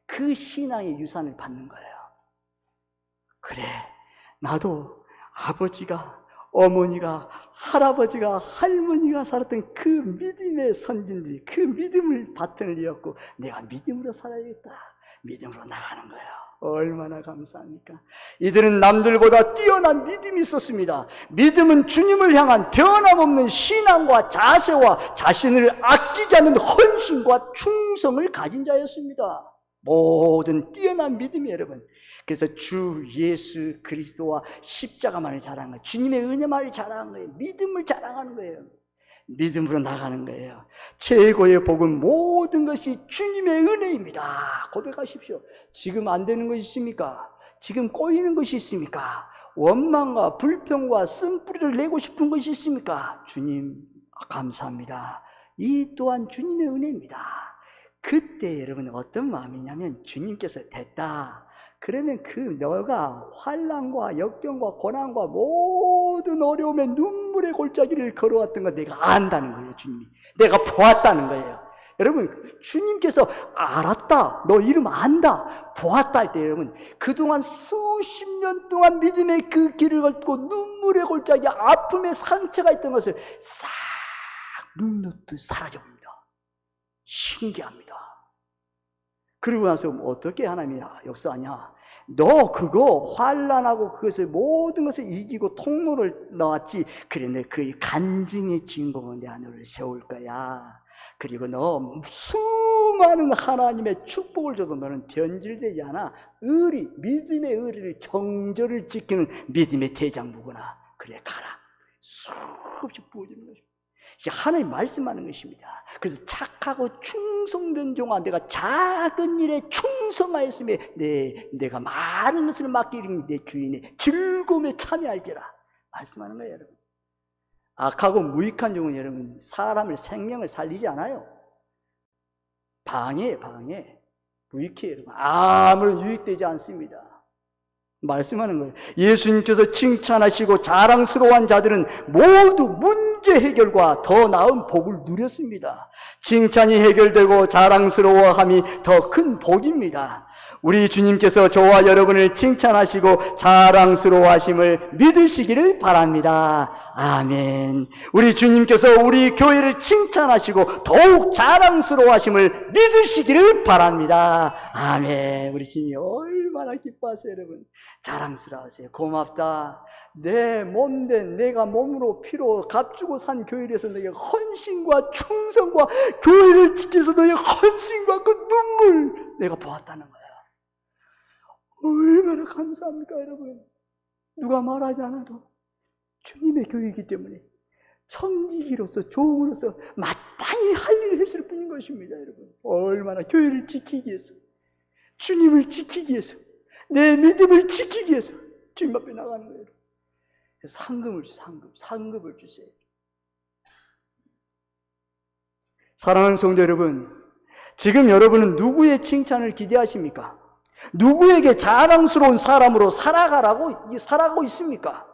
그 신앙의 유산을 받는 거예요. 그래, 나도 아버지가, 어머니가, 할아버지가, 할머니가 살았던 그 믿음의 선진들이 그 믿음을 바탕을 이었고 내가 믿음으로 살아야겠다. 믿음으로 나가는 거예요. 얼마나 감사합니까? 이들은 남들보다 뛰어난 믿음이 있었습니다. 믿음은 주님을 향한 변함없는 신앙과 자세와 자신을 아끼지 않는 헌신과 충성을 가진 자였습니다. 모든 뛰어난 믿음이 여러분. 그래서 주 예수 그리스도와 십자가만을 자랑한 거예요. 주님의 은혜만을 자랑한 거예요. 믿음을 자랑하는 거예요. 믿음으로 나가는 거예요. 최고의 복은 모든 것이 주님의 은혜입니다. 고백하십시오. 지금 안 되는 것이 있습니까? 지금 꼬이는 것이 있습니까? 원망과 불평과 쓴뿌리를 내고 싶은 것이 있습니까? 주님 감사합니다. 이 또한 주님의 은혜입니다. 그때 여러분 어떤 마음이냐면, 주님께서 됐다. 그러면 그 너가 환난과 역경과 고난과 모든 어려움의 눈물의 골짜기를 걸어왔던 거 내가 안다는 거예요. 주님이 내가 보았다는 거예요. 여러분, 주님께서 알았다, 너 이름 안다, 보았다 할 때 여러분, 그동안 수십 년 동안 믿음의 그 길을 걷고 눈물의 골짜기, 아픔의 상처가 있던 것을 싹 눈놓듯 사라져버립니다. 신기합니다. 그러고 나서 어떻게 하나님이 역사하냐? 너 그거 환난하고 그것을 모든 것을 이기고 통로를 나왔지. 그래, 내 그 간증의 주인공은 내 안으로 세울 거야. 그리고 너 수많은 하나님의 축복을 줘도 너는 변질되지 않아. 믿음의 의리를, 정절을 지키는 믿음의 대장부구나. 그래 가라. 수없이 부어지는 것입니다. 이게 하나님 말씀하는 것입니다. 그래서 착하고 충성된 종아, 내가 작은 일에 충성하였으며 내가 많은 것을 맡기는 내 주인의 즐거움에 참여할지라 말씀하는 거예요, 여러분. 악하고 무익한 종은 여러분 사람을, 생명을 살리지 않아요. 방해. 무익해요, 여러분. 아무런 유익되지 않습니다. 말씀하는 거예요. 예수님께서 칭찬하시고 자랑스러워한 자들은 모두 문제 해결과 더 나은 복을 누렸습니다. 칭찬이 해결되고 자랑스러워함이 더 큰 복입니다. 우리 주님께서 저와 여러분을 칭찬하시고 자랑스러워하심을 믿으시기를 바랍니다. 아멘. 우리 주님께서 우리 교회를 칭찬하시고 더욱 자랑스러워하심을 믿으시기를 바랍니다. 아멘. 우리 주님이 얼마나 기뻐하세요, 여러분. 자랑스러워하세요. 고맙다. 내 몸된 내가 몸으로 피로 값주고 산 교회에서 너의 헌신과 충성과 교회를 지켜서 너의 헌신과 그 눈물 내가 보았다는 거야. 얼마나 감사합니까, 여러분. 누가 말하지 않아도 주님의 교회이기 때문에 청지기로서 종으로서 마땅히 할 일을 했을 뿐인 것입니다, 여러분. 얼마나 교회를 지키기 위해서, 주님을 지키기 위해서, 내 믿음을 지키기 위해서 주님 앞에 나가는 거예요. 상급을 주세요. 사랑하는 성도 여러분, 지금 여러분은 누구의 칭찬을 기대하십니까? 누구에게 자랑스러운 사람으로 살아가고 있습니까?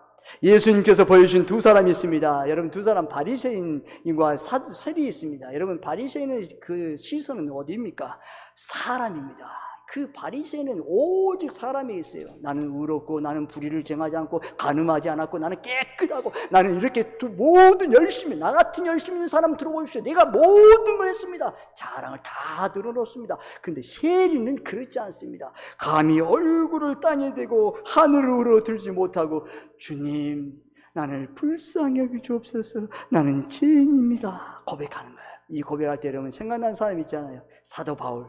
예수님께서 보여주신 두 사람이 있습니다. 여러분, 두 사람 바리새인과 세리 있습니다. 여러분, 바리새인의 그 시선은 어디입니까? 사람입니다. 그 바리새인은 오직 사람이 있어요. 나는 의롭고, 나는 불의를 정하지 않고, 간음하지 않았고, 나는 깨끗하고, 나는 이렇게 모든 열심히, 나 같은 열심히 있는 사람 들어보십시오. 내가 모든 걸 했습니다. 자랑을 다 늘어놓습니다. 근데 세리는 그렇지 않습니다. 감히 얼굴을 땅에 대고 하늘을 들지 못하고, 주님, 나를 불쌍히 여기주옵소서. 나는 죄인입니다. 고백하는 거예요. 이 고백할 때 여러분 생각나는 사람 있잖아요. 사도 바울.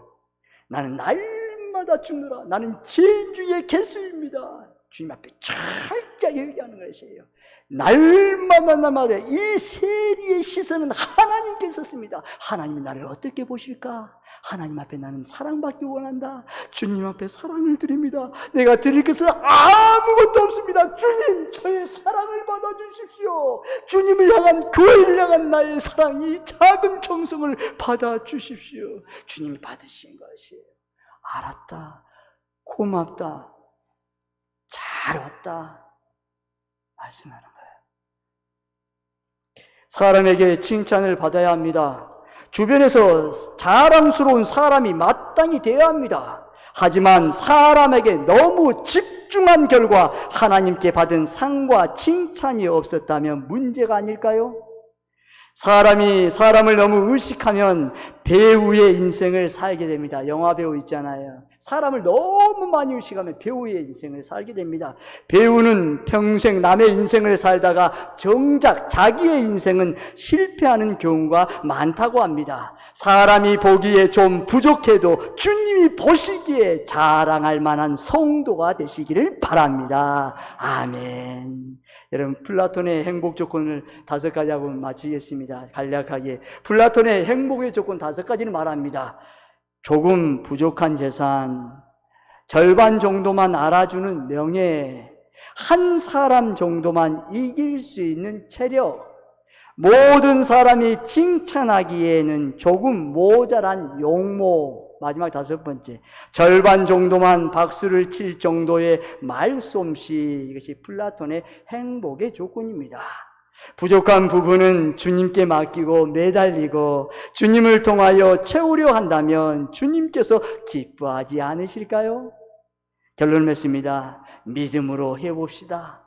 나는 날마다 죽느라 나는 죄인 중에 개수입니다. 주님 앞에 철저히 얘기하는 것이에요. 날마다 이 세리의 시선은 하나님께 있었습니다. 하나님이 나를 어떻게 보실까? 하나님 앞에 나는 사랑받기 원한다. 주님 앞에 사랑을 드립니다. 내가 드릴 것은 아무것도 없습니다. 주님, 저의 사랑을 받아주십시오. 주님을 향한, 교회를 향한 나의 사랑, 이 작은 정성을 받아주십시오. 주님이 받으신 것이에요. 알았다. 고맙다. 잘 왔다. 말씀하는 거예요. 사람에게 칭찬을 받아야 합니다. 주변에서 자랑스러운 사람이 마땅히 되어야 합니다. 하지만 사람에게 너무 집중한 결과 하나님께 받은 상과 칭찬이 없었다면 문제가 아닐까요? 사람이 사람을 너무 의식하면 배우의 인생을 살게 됩니다. 영화 배우 있잖아요. 사람을 너무 많이 의식하면 배우의 인생을 살게 됩니다. 배우는 평생 남의 인생을 살다가 정작 자기의 인생은 실패하는 경우가 많다고 합니다. 사람이 보기에 좀 부족해도 주님이 보시기에 자랑할 만한 성도가 되시기를 바랍니다. 아멘. 여러분, 플라톤의 행복 조건을 5가지 하고 마치겠습니다. 간략하게. 플라톤의 행복의 조건 5가지를 말합니다. 조금 부족한 재산, 절반 정도만 알아주는 명예, 한 사람 정도만 이길 수 있는 체력, 모든 사람이 칭찬하기에는 조금 모자란 용모, 마지막 5번째, 절반 정도만 박수를 칠 정도의 말솜씨, 이것이 플라톤의 행복의 조건입니다. 부족한 부분은 주님께 맡기고 매달리고 주님을 통하여 채우려 한다면 주님께서 기뻐하지 않으실까요? 결론을 맺습니다. 믿음으로 해봅시다.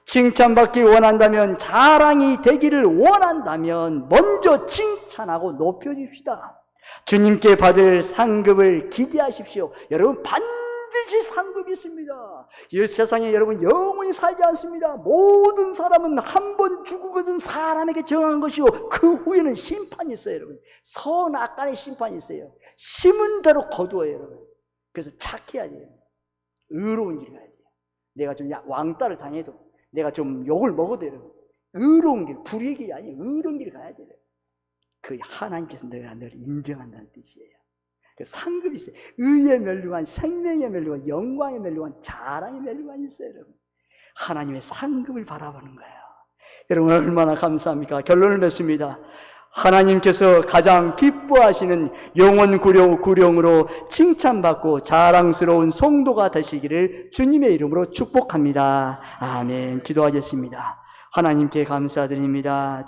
칭찬받기 원한다면, 자랑이 되기를 원한다면 먼저 칭찬하고 높여줍시다. 주님께 받을 상급을 기대하십시오. 여러분, 반드시 반드시 상급이 있습니다. 이 세상에 여러분 영원히 살지 않습니다. 모든 사람은 한 번 죽은 것은 사람에게 정한 것이요 그 후에는 심판이 있어요. 여러분 선악간의 심판이 있어요. 심은 대로 거두어요. 여러분 그래서 착해야 돼요. 의로운 길을 가야 돼요. 내가 좀 왕따를 당해도 내가 좀 욕을 먹어도 여러분 의로운 길, 불의의 길이 아니에요. 의로운 길을 가야 돼요. 그 하나님께서 내가 늘 인정한다는 뜻이에요. 그 상급이 있어요. 의에 멸류관, 생명에 멸류관, 영광에 멸류관, 자랑에 멸류관이 있어요. 여러분 하나님의 상급을 바라보는 거예요. 여러분 얼마나 감사합니까? 결론을 맺습니다. 하나님께서 가장 기뻐하시는 영원 구령으로 칭찬받고 자랑스러운 성도가 되시기를 주님의 이름으로 축복합니다. 아멘. 기도하겠습니다. 하나님께 감사드립니다.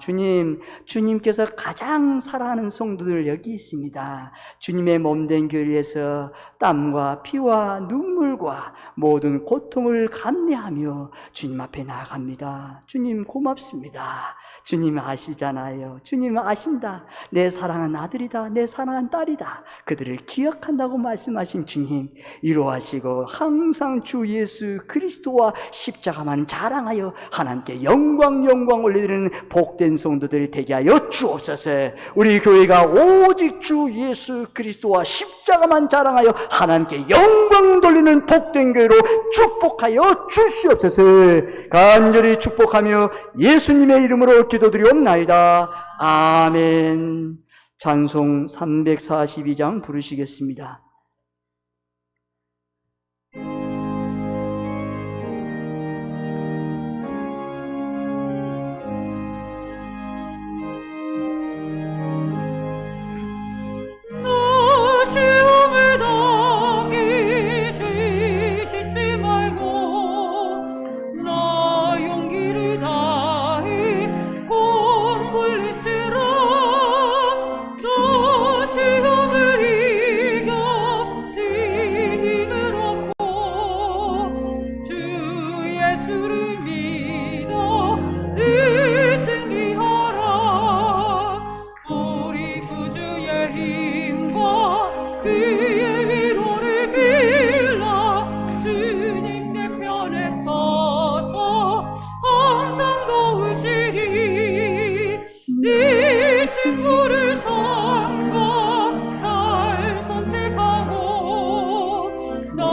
주님께서 가장 사랑하는 성도들 여기 있습니다. 주님의 몸된 교회에서 땀과 피와 눈물과 모든 고통을 감내하며 주님 앞에 나아갑니다. 주님 고맙습니다. 주님 아시잖아요. 주님 아신다. 내 사랑한 아들이다. 내 사랑한 딸이다. 그들을 기억한다고 말씀하신 주님 이루하시고 항상 주 예수 그리스도와 십자가만 자랑하여 하나님께 영광 올리는 복된 성도들 되게 하여 주옵소서. 우리 교회가 오직 주 예수 그리스도와 십자가만 자랑하여 하나님께 영광 돌리는 복된 교회로 축복하여 주시옵소서. 간절히 축복하며 예수님의 이름으로 기도드리옵나이다. 아멘. 찬송 342장 부르시겠습니다. 시험을 당해 죄 짓지 말고 나 용기를 다해 공부를 외치라. 나 시험을 이겨 힘을 얻고 주 예수를 믿어 늘 승리하라. 우리 구주의 힘과 그의 위로를 빌라. 주님 내 편에 서서 항상 도우시리. 네 친구를 삼가 잘 선택하고 나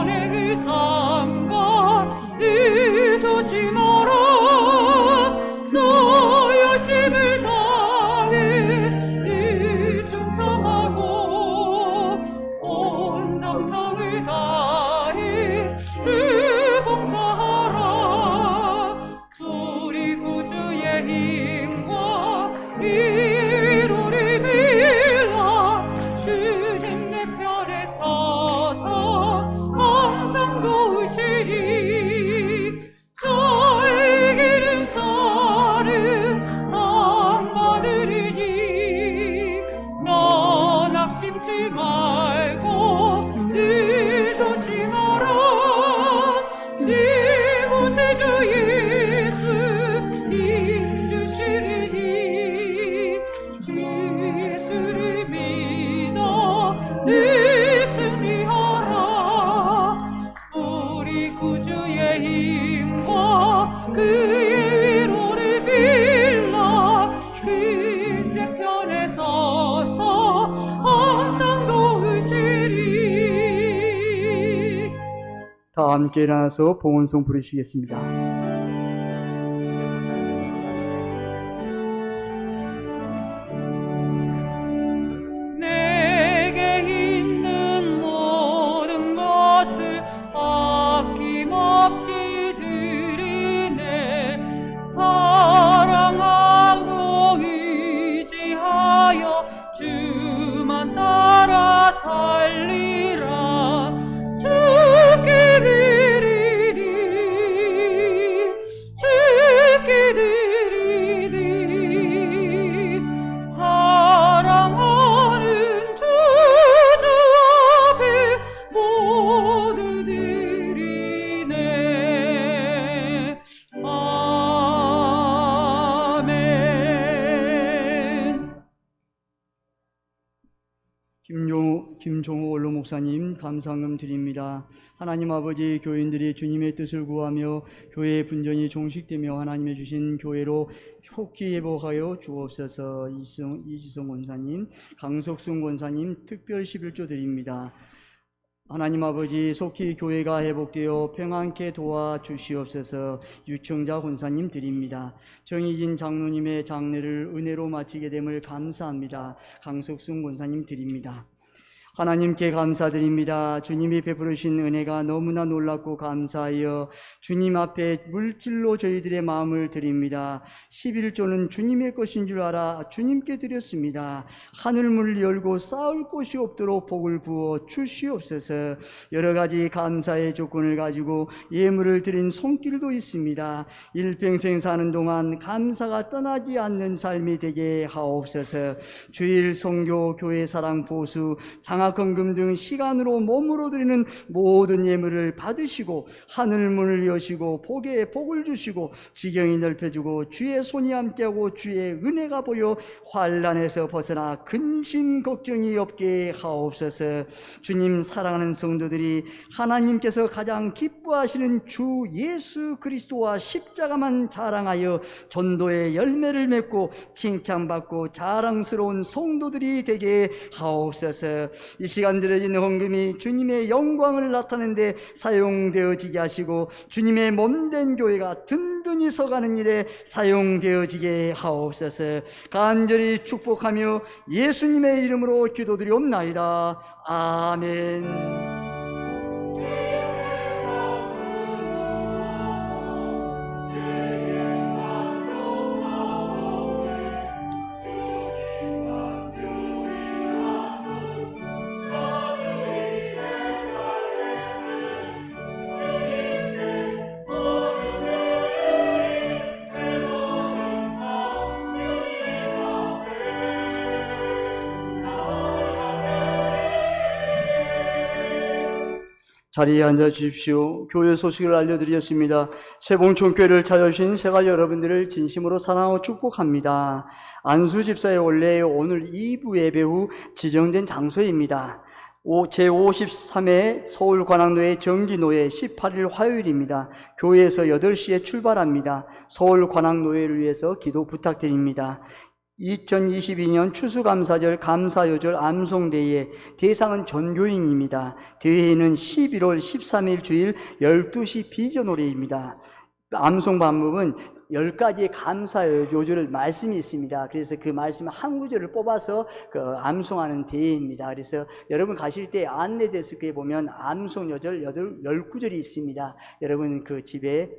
안에 그 삼가 늘 조심하라. 너 열심을 다해 늘 충성하고 온 정성을 다해 주 봉사하라. 우리 구주의 힘과 위로를 빌라. 주님 내 편에 서서 항상 도우시리. 저의 길은 저를 상 받으리니 너 낙심치 말고 늘 조심하라. 네 곳에 주 예수 힘 주시리니 주 예수를 믿어 늘 승리하라. 우리 구주의 힘과 그의 위로를 빌라. 주님의 편에 서서 항상 도우시리. 다 함께 일어나서 봉헌송 부르시겠습니다. 내게 있는 모든 것을 아낌없이 드리네. 사랑하고 의지하여 주만 따라 살리라. 주께 드리리. 김종호 원로 목사님 감사금 드립니다. 하나님 아버지, 교인들이 주님의 뜻을 구하며 교회의 분전이 종식되며 하나님의 주신 교회로 속히 회복하여 주옵소서. 이지성 권사님, 강석순 권사님 특별 11조 드립니다. 하나님 아버지, 속히 교회가 회복되어 평안케 도와주시옵소서. 유청자 권사님 드립니다. 정의진 장로님의 장례를 은혜로 마치게 됨을 감사합니다. 강석순 권사님 드립니다. 하나님께 감사드립니다. 주님이 베푸르신 은혜가 너무나 놀랍고 감사하여 주님 앞에 물질로 저희들의 마음을 드립니다. 11조는 주님의 것인 줄 알아 주님께 드렸습니다. 하늘문을 열고 쌓을 곳이 없도록 복을 부어 주시옵소서. 여러 가지 감사의 조건을 가지고 예물을 드린 손길도 있습니다. 일평생 사는 동안 감사가 떠나지 않는 삶이 되게 하옵소서. 주일 성교, 교회 사랑, 보수, 장학헌금 등 시간으로 몸으로 드리는 모든 예물을 받으시고 하늘 문을 여시고 복에 복을 주시고 지경이 넓혀주고 주의 손이 함께하고 주의 은혜가 보여 환난에서 벗어나 근심 걱정이 없게 하옵소서. 주님 사랑하는 성도들이 하나님께서 가장 기뻐하시는 주 예수 그리스도와 십자가만 자랑하여 전도의 열매를 맺고 칭찬받고 자랑스러운 성도들이 되게 하옵소서. 이 시간 드려진 헌금이 주님의 영광을 나타내는 데 사용되어지게 하시고 주님의 몸된 교회가 든든히 서가는 일에 사용되어지게 하옵소서. 간절히 축복하며 예수님의 이름으로 기도드리옵나이다. 아멘. 자리에 앉아 주십시오. 교회 소식을 알려드렸습니다. 세봉촌교회를 찾아주신 세가 여러분들을 진심으로 사랑하고 축복합니다. 안수 집사의 원래 오늘 2부 예배 후 지정된 장소입니다. 제53회 서울관악노회 정기노회 18일 화요일입니다. 교회에서 8시에 출발합니다. 서울관악노회를 위해서 기도 부탁드립니다. 2022년 추수감사절 감사요절 암송대회 대상은 전교인입니다. 대회는 11월 13일 주일 12시 비전노래입니다. 암송 방법은 10가지의 감사 요절을 말씀이 있습니다. 그래서 그 말씀 한 구절을 뽑아서 암송하는 대회입니다. 그래서 여러분 가실 때 안내 데스크에 보면 암송 요절 10구절이 있습니다. 여러분 그 집에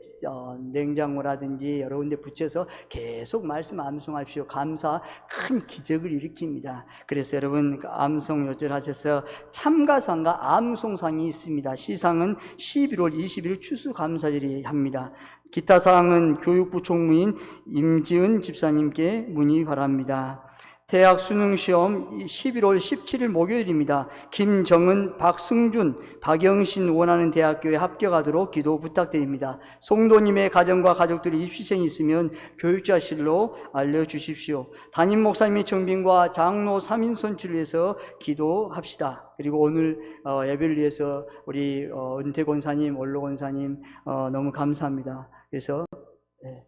냉장고라든지 여러 군데 붙여서 계속 말씀 암송하십시오. 감사 큰 기적을 일으킵니다. 그래서 여러분 암송 요절 하셔서 참가상과 암송상이 있습니다. 시상은 11월 20일 추수감사절이 합니다. 기타 사항은 교육부 총무인 임지은 집사님께 문의 바랍니다. 대학 수능시험 11월 17일 목요일입니다. 김정은, 박승준, 박영신 원하는 대학교에 합격하도록 기도 부탁드립니다. 성도님의 가정과 가족들이 입시생이 있으면 교육자실로 알려주십시오. 담임 목사님의 정빈과 장로 3인 선출을 위해서 기도합시다. 그리고 오늘 예배를 위해서 우리 은퇴 권사님, 원로 권사님 너무 감사합니다. 그래서 예,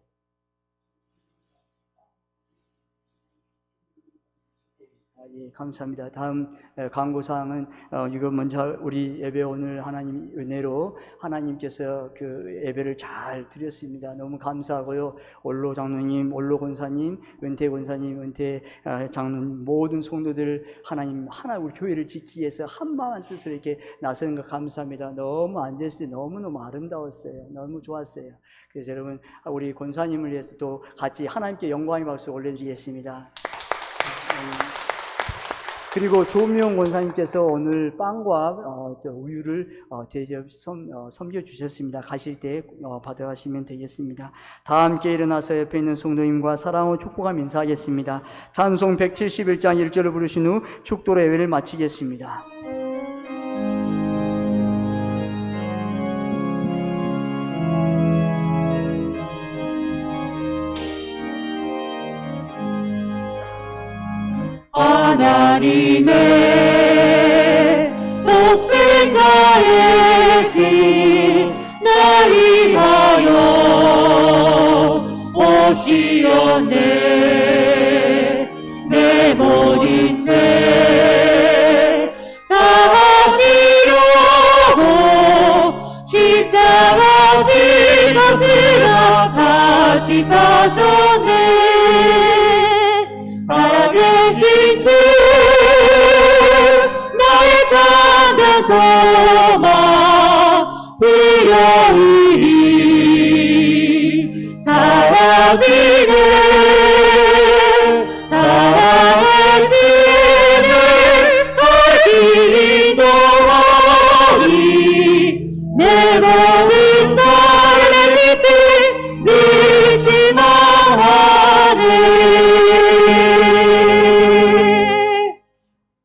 감사합니다. 다음 광고사항은 이거 먼저 우리 예배 오늘 하나님 은혜로 하나님께서 그 예배를 잘 드렸습니다. 너무 감사하고요. 원로 장로님, 원로 권사님, 은퇴 권사님, 은퇴 장로님 모든 성도들 하나님 하나 우리 교회를 지키기 위해서 한마음 뜻으로 이렇게 나서는 거 감사합니다. 너무 앉았을 때 너무너무 아름다웠어요. 너무 좋았어요. 그래서 여러분 우리 권사님을 위해서 또 같이 하나님께 영광의 박수 올려드리겠습니다. 그리고 조미영 권사님께서 오늘 빵과 우유를 대접 섬겨주셨습니다. 가실 때 받아가시면 되겠습니다. 다 함께 일어나서 옆에 있는 성도님과 사랑하고 축복하며 인사하겠습니다. 찬송 171장 1절을 부르신 후 축도로 예배를 마치겠습니다. 하나님의 예수 나 위하여 오시었네. 내 모든 죄 사하시려고 십자가 지셨으나 다시 사셨네. 살아계신 주 나의 참된 소망 드려으리. 사라지네 사랑의 진을 갈 길이 너와리. 내 모든 삶의 빛을 늘 지망하네.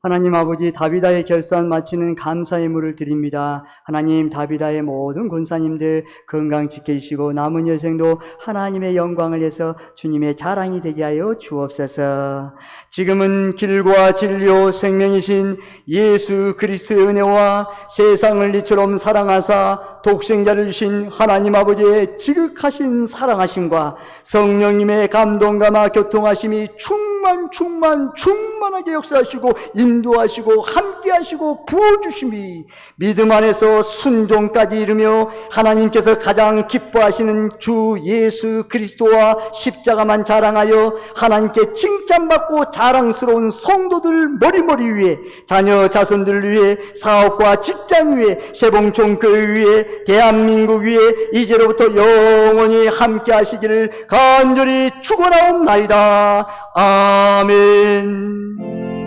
하나님 아버지, 다비다의 결산 마치는 감사의 물을 드립니다. 하나님, 다비다의 모든 권사님들 건강 지켜주시고 남은 여생도 하나님의 영광을 위해서 주님의 자랑이 되게 하여 주옵소서. 지금은 길과 진리요 생명이신 예수 그리스도의 은혜와 세상을 이처럼 사랑하사 독생자를 주신 하나님 아버지의 지극하신 사랑하심과 성령님의 감동감화 교통하심이 충만하게 역사하시고 인도하시고 함께하시고 부어주심이 믿음 안에서 순종까지 이르며 하나님께서 가장 기뻐하시는 주 예수 그리스도와 십자가만 자랑하여 하나님께 칭찬받고 자랑스러운 성도들 머리머리 위에, 자녀 자손들 위에, 사업과 직장 위에, 세봉총 교회 위에, 대한민국 위에 이제로부터 영원히 함께하시기를 간절히 축원하옵나이다. 아멘.